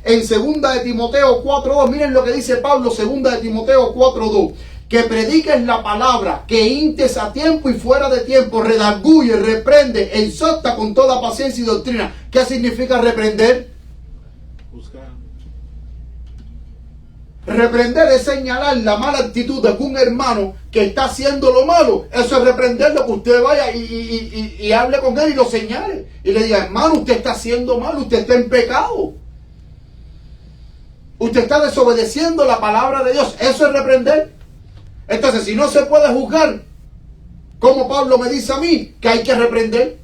en 2 de Timoteo 4:2, miren lo que dice Pablo, 2 de Timoteo 4:2, que prediques la palabra, que intes a tiempo y fuera de tiempo, redarguye, reprende, exhorta con toda paciencia y doctrina. ¿Qué significa reprender? Juzgar. Reprender es señalar la mala actitud de algún hermano que está haciendo lo malo. Eso es reprenderlo, que usted vaya y hable con él y lo señale. Y le diga: hermano, usted está haciendo mal, usted está en pecado. Usted está desobedeciendo la palabra de Dios. Eso es reprender. Entonces, si no se puede juzgar, como Pablo me dice a mí, que hay que reprender.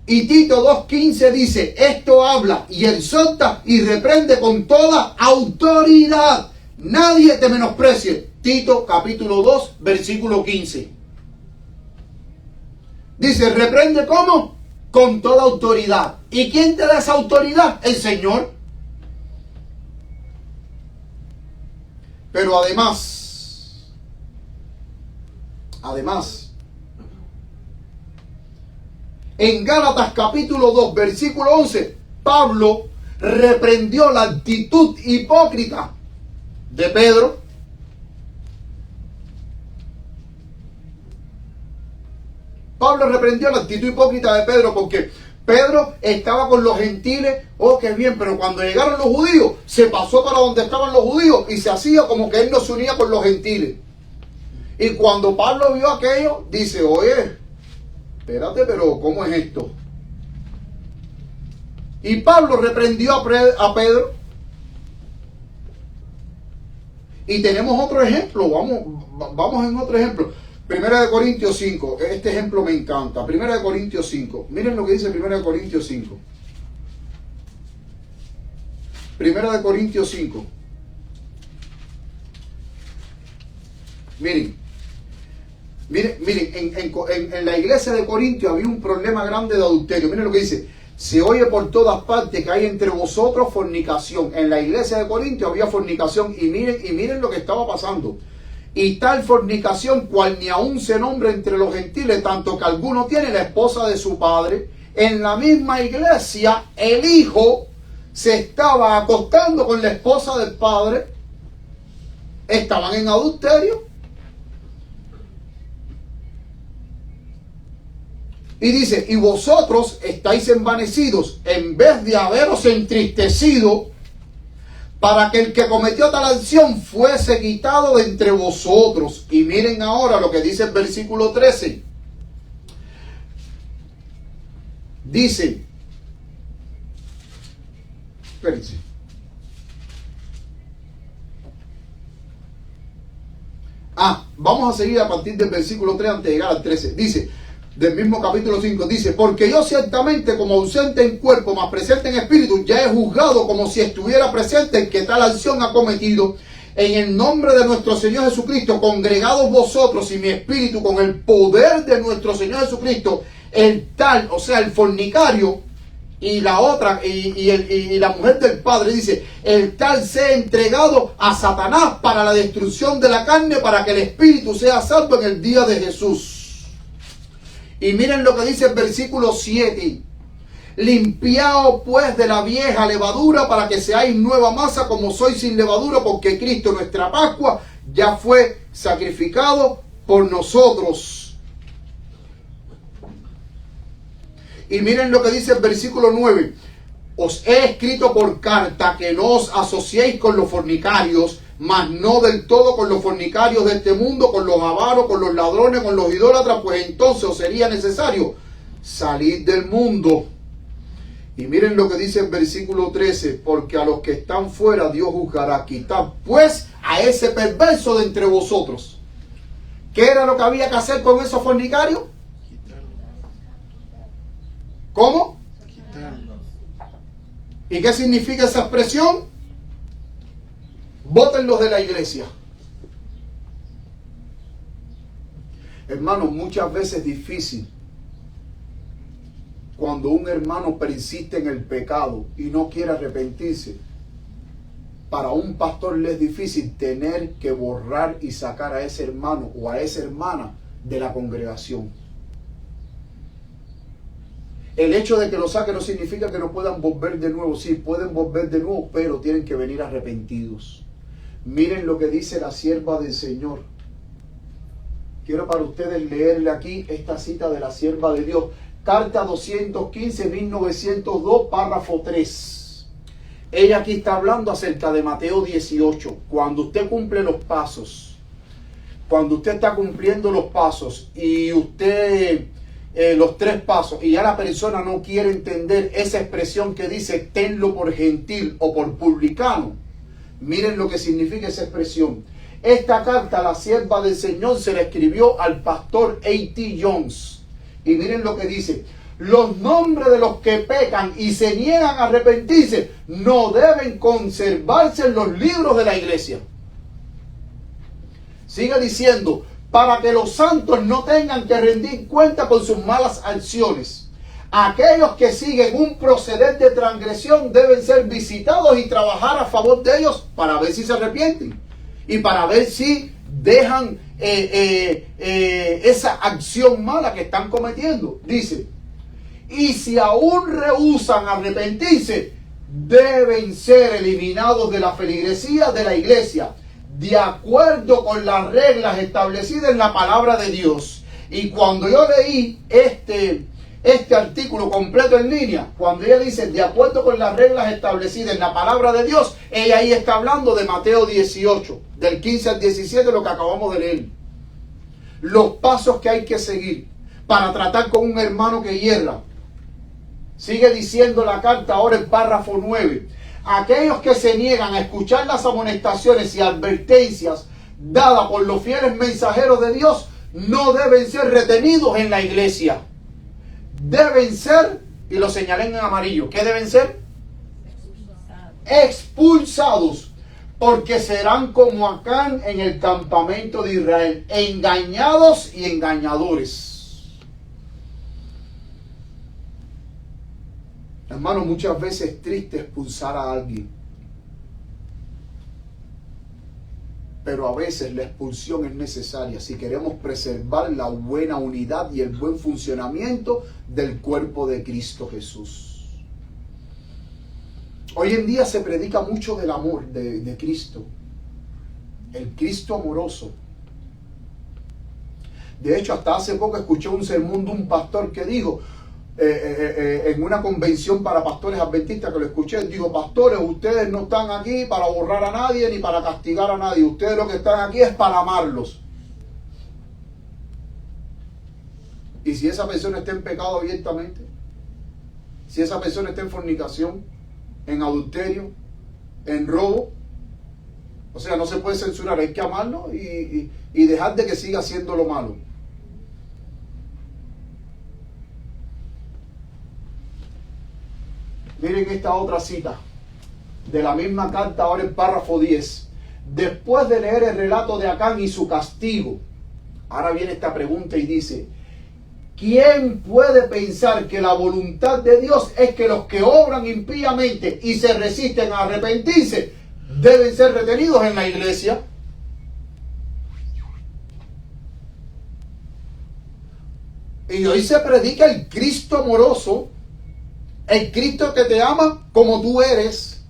Y Tito 2:15 dice: esto habla y exhorta y reprende con toda autoridad. Nadie te menosprecie. Tito capítulo 2, versículo 15. Dice: reprende ¿cómo? Con toda autoridad. ¿Y quién te da esa autoridad? El Señor. Pero además, en Gálatas capítulo 2, versículo 11, Pablo reprendió la actitud hipócrita de Pedro. Pablo reprendió la actitud hipócrita de Pedro porque Pedro estaba con los gentiles. Oh, qué bien, pero cuando llegaron los judíos, se pasó para donde estaban los judíos y se hacía como que él no se unía con los gentiles. Y cuando Pablo vio aquello, dice: oye, espérate, pero ¿cómo es esto? Y Pablo reprendió a Pedro. Y tenemos otro ejemplo. Vamos en otro ejemplo. 1 Corintios 5. Este ejemplo me encanta. 1 Corintios 5. Miren lo que dice 1 Corintios 5. 1 Corintios 5. Miren, en la iglesia de Corintios había un problema grande de adulterio. Miren lo que dice: se oye por todas partes que hay entre vosotros fornicación. En la iglesia de Corintios había fornicación, y miren lo que estaba pasando. Y tal fornicación cual ni aún se nombra entre los gentiles, tanto que alguno tiene la esposa de su padre. En la misma iglesia el hijo se estaba acostando con la esposa del padre. Estaban en adulterio. Y dice, y vosotros estáis envanecidos en vez de haberos entristecido, para que el que cometió tal acción fuese quitado de entre vosotros. Y miren ahora lo que dice el versículo 13. Dice, espérense. Vamos a seguir a partir del versículo 3 antes de llegar al 13. Dice, del mismo capítulo 5, dice, porque yo ciertamente como ausente en cuerpo, más presente en espíritu, ya he juzgado como si estuviera presente el que tal acción ha cometido. En el nombre de nuestro Señor Jesucristo, congregados vosotros y mi espíritu con el poder de nuestro Señor Jesucristo, el tal, o sea, el fornicario, y la otra, y la mujer del padre, dice, el tal sea entregado a Satanás para la destrucción de la carne, para que el espíritu sea salvo en el día de Jesús. Y miren lo que dice el versículo 7. Limpiaos pues de la vieja levadura para que seáis nueva masa como sois sin levadura, porque Cristo nuestra Pascua ya fue sacrificado por nosotros. Y miren lo que dice el versículo 9. Os he escrito por carta que no os asociéis con los fornicarios, mas no del todo con los fornicarios de este mundo, con los avaros, con los ladrones, con los idólatras, pues entonces os sería necesario salir del mundo. Y miren lo que dice el versículo 13. Porque a los que están fuera Dios juzgará. Quitad pues a ese perverso de entre vosotros. ¿Qué era lo que había que hacer con esos fornicarios? ¿Cómo? Quitarlo. ¿Y qué significa esa expresión? Bótenlos de la iglesia. Hermanos, muchas veces es difícil cuando un hermano persiste en el pecado y no quiere arrepentirse. Para un pastor le es difícil tener que borrar y sacar a ese hermano o a esa hermana de la congregación. El hecho de que lo saquen no significa que no puedan volver de nuevo. Sí, pueden volver de nuevo, pero tienen que venir arrepentidos. Miren lo que dice la sierva del Señor. Quiero para ustedes leerle aquí esta cita de la sierva de Dios. Carta 215, 1902, párrafo 3. Ella aquí está hablando acerca de Mateo 18. Cuando usted cumple los pasos, cuando usted está cumpliendo los pasos y usted... los 3 pasos, y ya la persona no quiere entender esa expresión que dice tenlo por gentil o por publicano. Miren lo que significa esa expresión. Esta carta, la sierva del Señor, se la escribió al pastor A.T. Jones. Y miren lo que dice: los nombres de los que pecan y se niegan a arrepentirse no deben conservarse en los libros de la iglesia. Sigue diciendo: para que los santos no tengan que rendir cuenta por sus malas acciones. Aquellos que siguen un proceder de transgresión deben ser visitados y trabajar a favor de ellos para ver si se arrepienten y para ver si dejan esa acción mala que están cometiendo. Dice: y si aún rehúsan arrepentirse, deben ser eliminados de la feligresía de la iglesia, de acuerdo con las reglas establecidas en la palabra de Dios. Y cuando yo leí este artículo completo en línea, cuando ella dice de acuerdo con las reglas establecidas en la palabra de Dios, ella ahí está hablando de Mateo 18, del 15 al 17, lo que acabamos de leer. Los pasos que hay que seguir para tratar con un hermano que hierra. Sigue diciendo la carta ahora en párrafo 9. Aquellos que se niegan a escuchar las amonestaciones y advertencias dadas por los fieles mensajeros de Dios no deben ser retenidos en la iglesia. Deben ser, y lo señalé en amarillo, ¿qué deben ser? Expulsados, porque serán como Acán en el campamento de Israel, engañados y engañadores. Hermano, muchas veces es triste expulsar a alguien, pero a veces la expulsión es necesaria si queremos preservar la buena unidad y el buen funcionamiento del cuerpo de Cristo Jesús. Hoy en día se predica mucho del amor de Cristo, el Cristo amoroso. De hecho, hasta hace poco escuché un sermón de un pastor que dijo, en una convención para pastores adventistas que lo escuché, dijo: pastores, ustedes no están aquí para borrar a nadie ni para castigar a nadie, ustedes lo que están aquí es para amarlos. Y si esa persona está en pecado abiertamente, si esa persona está en fornicación, en adulterio, en robo, o sea, no se puede censurar, hay que amarlo y dejar de que siga haciendo lo malo. Miren esta otra cita de la misma carta, ahora en párrafo 10. Después de leer el relato de Acán y su castigo, ahora viene esta pregunta y dice: ¿quién puede pensar que la voluntad de Dios es que los que obran impíamente y se resisten a arrepentirse deben ser retenidos en la iglesia? Y hoy se predica el Cristo amoroso, el Cristo que te ama como tú eres,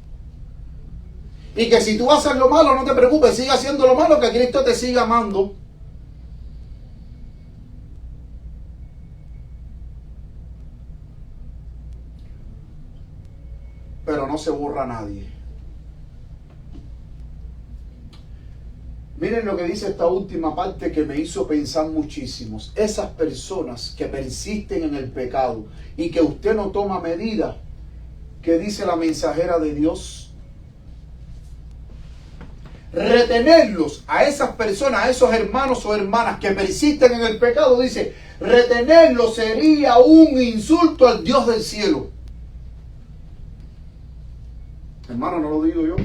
y que si tú haces lo malo, no te preocupes, sigue haciendo lo malo, que Cristo te siga amando. Pero no se borra a nadie. Miren lo que dice esta última parte que me hizo pensar muchísimo. Esas personas que persisten en el pecado y que usted no toma medidas, ¿qué dice la mensajera de Dios? Retenerlos, a esas personas, a esos hermanos o hermanas que persisten en el pecado, dice, retenerlos sería un insulto al Dios del cielo. Hermano, no lo digo yo.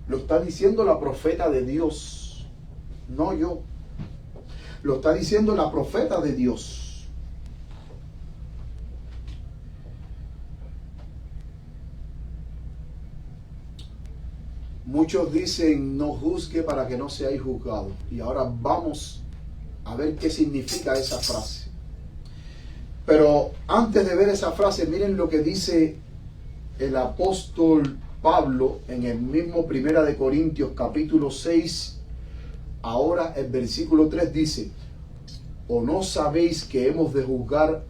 Lo está diciendo la profeta de Dios, no yo. Lo está diciendo la profeta de Dios. Muchos dicen: no juzgue para que no seáis juzgados. Y ahora vamos a ver qué significa esa frase. Pero antes de ver esa frase, miren lo que dice el apóstol Pablo en el mismo 1 de Corintios capítulo 6, ahora el versículo 3 dice: ¿o no sabéis que hemos de juzgar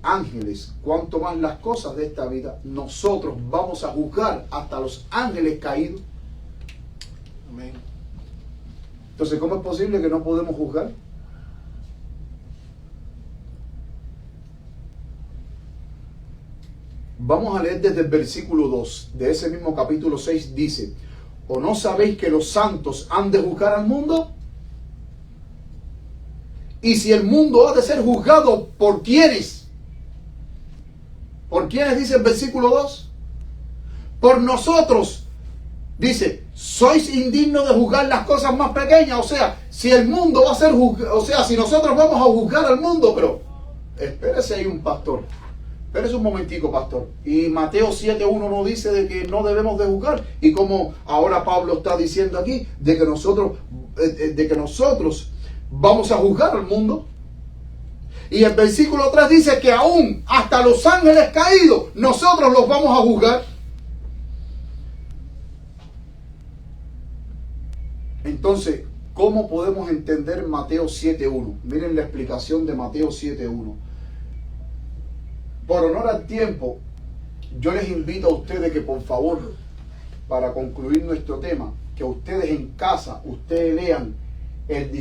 ángeles, cuanto más las cosas de esta vida? Nosotros vamos a juzgar hasta los ángeles caídos. Amén. Entonces, ¿cómo es posible que no podemos juzgar? Vamos a leer desde el versículo 2 de ese mismo capítulo 6, dice: ¿o no sabéis que los santos han de juzgar al mundo? Y si el mundo ha de ser juzgado, ¿por quiénes? ¿Por quiénes dice el versículo 2? Por nosotros. Dice: ¿sois indignos de juzgar las cosas más pequeñas? O sea, si el mundo va a ser juzgado, o sea, si nosotros vamos a juzgar al mundo, pero espérese ahí un pastor. Espérese un momentico, pastor. Y Mateo 7:1 nos dice de que no debemos de juzgar. Y como ahora Pablo está diciendo aquí, de que nosotros vamos a juzgar al mundo. Y el versículo 3 dice que aún hasta los ángeles caídos, nosotros los vamos a juzgar. Entonces, ¿cómo podemos entender Mateo 7:1? Miren la explicación de Mateo 7:1. Por honor al tiempo, yo les invito a ustedes que, por favor, para concluir nuestro tema, que ustedes en casa, ustedes lean el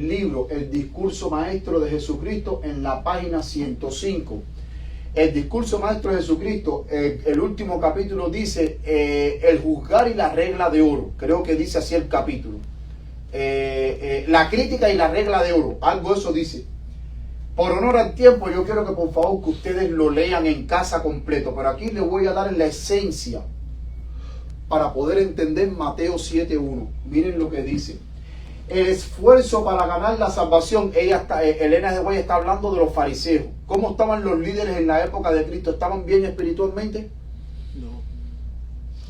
libro El Discurso Maestro de Jesucristo en la página 105. El Discurso Maestro de Jesucristo, el último capítulo dice el juzgar y la regla de oro. Creo que dice así el capítulo. La crítica y la regla de oro. Algo eso dice. Por honor al tiempo, yo quiero que por favor que ustedes lo lean en casa completo. Pero aquí les voy a dar la esencia para poder entender Mateo 7:1. Miren lo que dice. El esfuerzo para ganar la salvación. Elena de Guay está hablando de los fariseos. ¿Cómo estaban los líderes en la época de Cristo? ¿Estaban bien espiritualmente? No.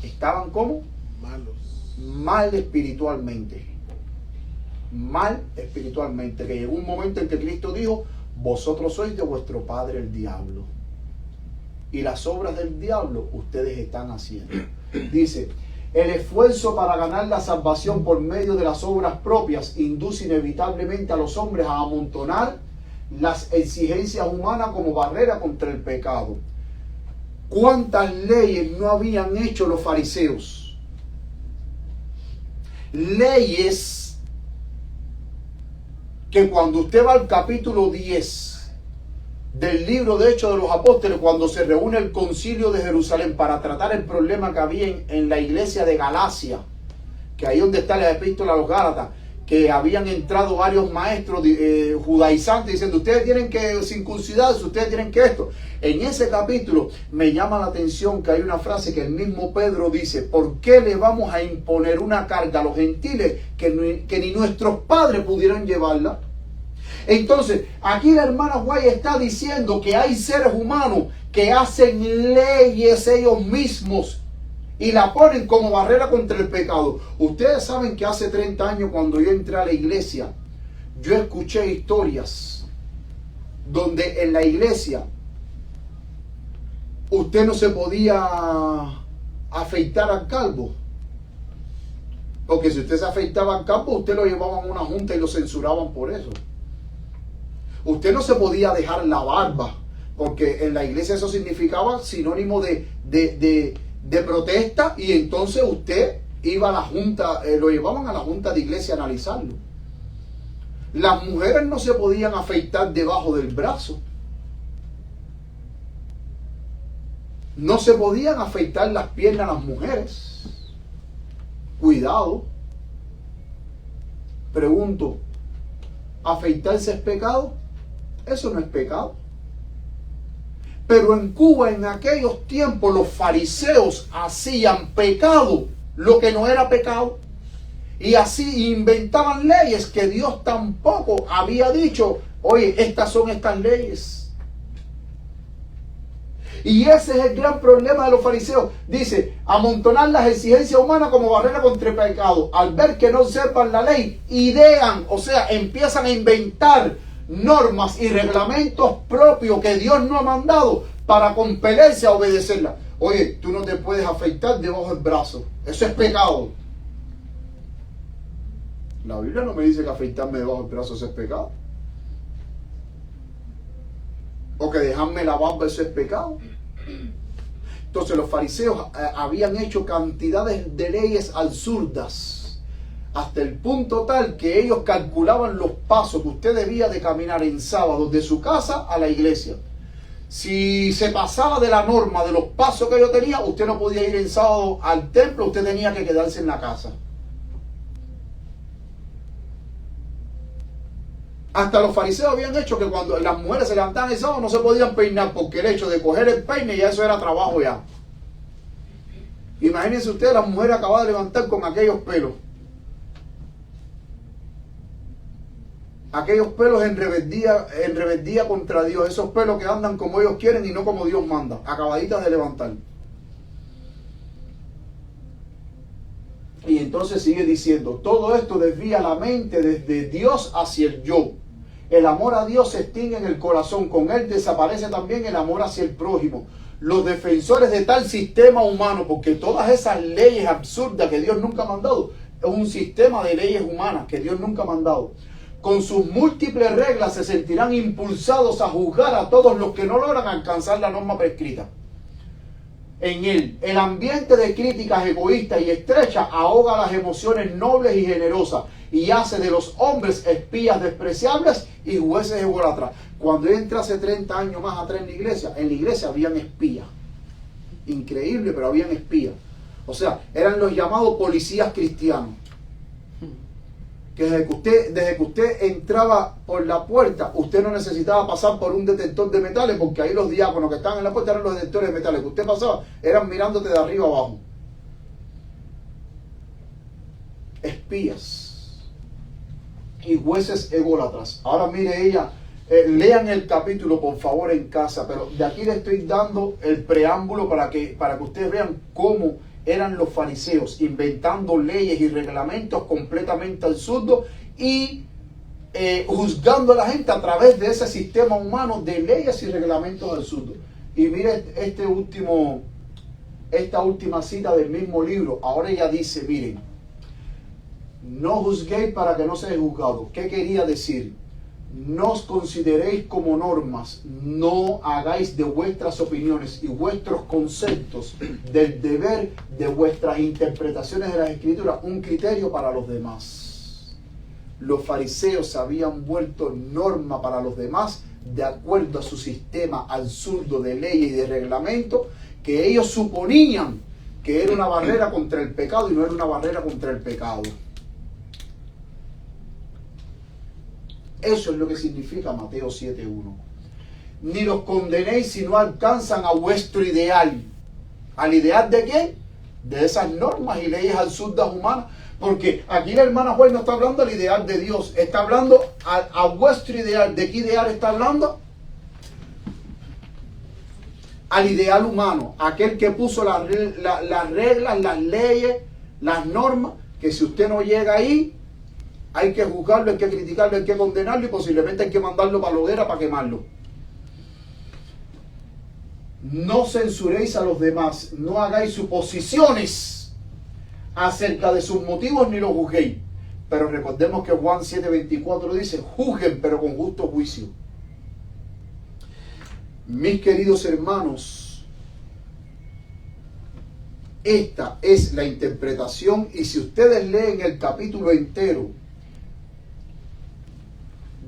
¿Estaban cómo? Malos. Mal espiritualmente. Mal espiritualmente. Que llegó un momento en que Cristo dijo: vosotros sois de vuestro padre el diablo, y las obras del diablo ustedes están haciendo. Dice: El esfuerzo para ganar la salvación por medio de las obras propias induce inevitablemente a los hombres a amontonar las exigencias humanas como barrera contra el pecado. ¿Cuántas leyes no habían hecho los fariseos? Leyes que cuando usted va al capítulo 10 del libro de Hechos de los Apóstoles, cuando se reúne el concilio de Jerusalén para tratar el problema que había en la iglesia de Galacia, que ahí donde está la epístola a los Gálatas, que habían entrado varios maestros judaizantes diciendo, ustedes tienen que circuncidarse, ustedes tienen que esto. En ese capítulo me llama la atención que hay una frase que el mismo Pedro dice: ¿por qué le vamos a imponer una carga a los gentiles que ni nuestros padres pudieron llevarla? Entonces, aquí la hermana White está diciendo que hay seres humanos que hacen leyes ellos mismos y la ponen como barrera contra el pecado. Ustedes saben que hace 30 años, cuando yo entré a la iglesia, yo escuché historias donde en la iglesia usted no se podía afeitar al calvo. Porque si usted se afeitaba al calvo, usted lo llevaban a una junta y lo censuraban por eso. Usted no se podía dejar la barba, porque en la iglesia eso significaba sinónimo de protesta, y entonces usted iba a la junta, lo llevaban a la junta de iglesia a analizarlo. Las mujeres no se podían afeitar debajo del brazo. No se podían afeitar las piernas las mujeres. Cuidado. Pregunto, ¿afeitarse es pecado? Eso no es pecado. Pero en Cuba, en aquellos tiempos, los fariseos hacían pecado lo que no era pecado. Y así inventaban leyes que Dios tampoco había dicho, oye, estas son estas leyes. Y ese es el gran problema de los fariseos. Dice, amontonar las exigencias humanas como barrera contra el pecado. Al ver que no observan la ley, idean, o sea, empiezan a inventar normas y reglamentos propios que Dios no ha mandado para compelerse a obedecerla. Oye, tú no te puedes afeitar debajo del brazo. Eso es pecado. La Biblia no me dice que afeitarme debajo del brazo eso es pecado. O que dejarme la barba eso es pecado. Entonces los fariseos habían hecho cantidades de leyes absurdas, hasta el punto tal que ellos calculaban los pasos que usted debía de caminar en sábado de su casa a la iglesia. Si se pasaba de la norma de los pasos que yo tenía, usted no podía ir en sábado al templo, usted tenía que quedarse en la casa. Hasta los fariseos habían hecho que cuando las mujeres se levantaban el sábado no se podían peinar, porque el hecho de coger el peine ya eso era trabajo ya. Imagínense ustedes, las mujeres acababan de levantar con aquellos pelos. Aquellos pelos en rebeldía contra Dios. Esos pelos que andan como ellos quieren y no como Dios manda. Acabaditas de levantar. Y entonces sigue diciendo, todo esto desvía la mente desde Dios hacia el yo. El amor a Dios se extingue en el corazón. Con él desaparece también el amor hacia el prójimo. Los defensores de tal sistema humano, porque todas esas leyes absurdas que Dios nunca ha mandado, es un sistema de leyes humanas que Dios nunca ha mandado. Con sus múltiples reglas se sentirán impulsados a juzgar a todos los que no logran alcanzar la norma prescrita. En él, el ambiente de críticas egoístas y estrechas ahoga las emociones nobles y generosas y hace de los hombres espías despreciables y jueces ególatras. Cuando yo entré hace 30 años más atrás en la iglesia habían espías. Increíble, pero habían espías. O sea, eran los llamados policías cristianos. Que desde que usted entraba por la puerta, usted no necesitaba pasar por un detector de metales, porque ahí los diáconos que estaban en la puerta eran los detectores de metales. Que usted pasaba, eran mirándote de arriba abajo. Espías y jueces ególatras. Ahora mire ella, lean el capítulo por favor en casa, pero de aquí le estoy dando el preámbulo para que ustedes vean cómo eran los fariseos, inventando leyes y reglamentos completamente absurdos y juzgando a la gente a través de ese sistema humano de leyes y reglamentos absurdos. Y mire este último esta última cita del mismo libro. Ahora ella dice, miren, no juzguéis para que no seáis juzgados. ¿Qué quería decir? No os consideréis como normas, no hagáis de vuestras opiniones y vuestros conceptos del deber de vuestras interpretaciones de las Escrituras un criterio para los demás. Los fariseos se habían vuelto norma para los demás de acuerdo a su sistema absurdo de leyes y de reglamento que ellos suponían que era una barrera contra el pecado y no era una barrera contra el pecado. Eso es lo que significa Mateo 7:1. Ni los condenéis si no alcanzan a vuestro ideal. ¿Al ideal de qué? De esas normas y leyes absurdas humanas. Porque aquí la hermana Juez no está hablando del ideal de Dios, está hablando a vuestro ideal. ¿De qué ideal está hablando? Al ideal humano, aquel que puso las reglas, las leyes, las normas, que si usted no llega ahí, hay que juzgarlo, hay que criticarlo, hay que condenarlo y posiblemente hay que mandarlo para la hoguera para quemarlo. No censuréis a los demás, no hagáis suposiciones acerca de sus motivos ni los juzguéis. Pero recordemos que Juan 7:24 dice, juzguen pero con justo juicio. Mis queridos hermanos, esta es la interpretación, y si ustedes leen el capítulo entero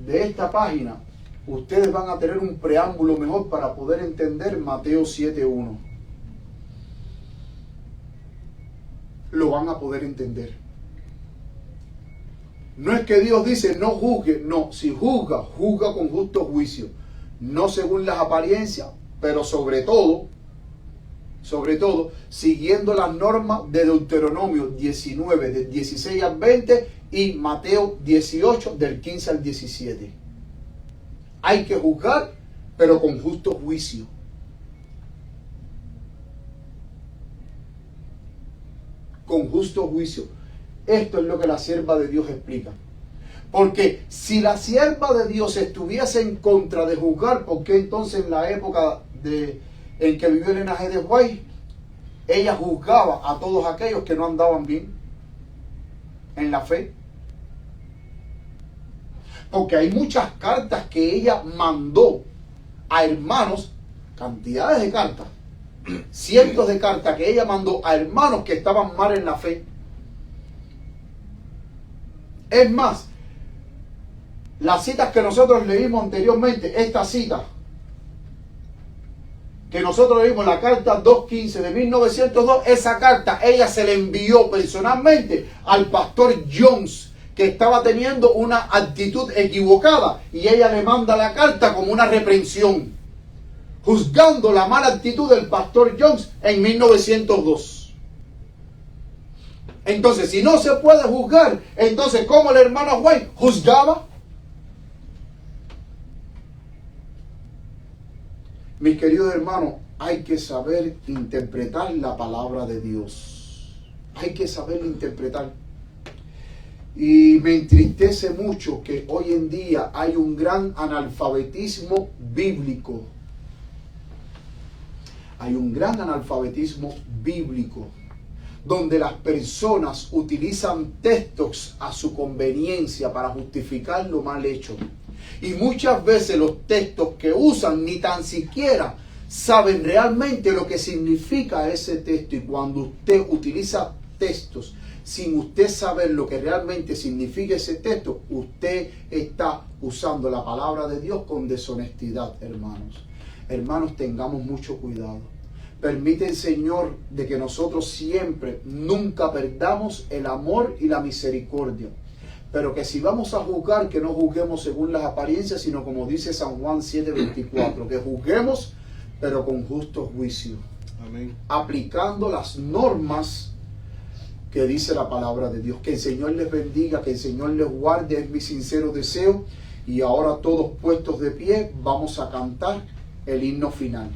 de esta página, ustedes van a tener un preámbulo mejor para poder entender Mateo 7:1. Lo van a poder entender. No es que Dios dice no juzgue, no, si juzga, juzga con justo juicio, no según las apariencias, pero sobre todo, siguiendo las normas de Deuteronomio 19, del 16 al 20 y Mateo 18, del 15 al 17. Hay que juzgar, pero con justo juicio. Con justo juicio. Esto es lo que la sierva de Dios explica. Porque si la sierva de Dios estuviese en contra de juzgar, ¿por qué entonces en la época en que vivió Elena G. de White, ella juzgaba a todos aquellos que no andaban bien en la fe? Porque hay muchas cartas que ella mandó a hermanos, cantidades de cartas, cientos de cartas que ella mandó a hermanos que estaban mal en la fe. Es más, las citas que nosotros leímos anteriormente, esta cita que nosotros leímos, la carta 215 de 1902, esa carta ella se le envió personalmente al pastor Jones, que estaba teniendo una actitud equivocada, y ella le manda la carta como una reprensión, juzgando la mala actitud del pastor Jones en 1902. Entonces, si no se puede juzgar, entonces ¿cómo el hermano White juzgaba? Mis queridos hermanos, hay que saber interpretar la palabra de Dios. Hay que saber interpretar. Y me entristece mucho que hoy en día hay un gran analfabetismo bíblico. Hay un gran analfabetismo bíblico, donde las personas utilizan textos a su conveniencia para justificar lo mal hecho. Y muchas veces los textos que usan ni tan siquiera saben realmente lo que significa ese texto. Y cuando usted utiliza textos sin usted saber lo que realmente significa ese texto, usted está usando la palabra de Dios con deshonestidad, hermanos. Hermanos, tengamos mucho cuidado. Permite el Señor de que nosotros siempre, nunca perdamos el amor y la misericordia. Pero que si vamos a juzgar, que no juzguemos según las apariencias, sino como dice San Juan 7:24, que juzguemos, pero con justo juicio. Amén. Aplicando las normas que dice la palabra de Dios. Que el Señor les bendiga, que el Señor les guarde, es mi sincero deseo. Y ahora todos puestos de pie, vamos a cantar el himno final.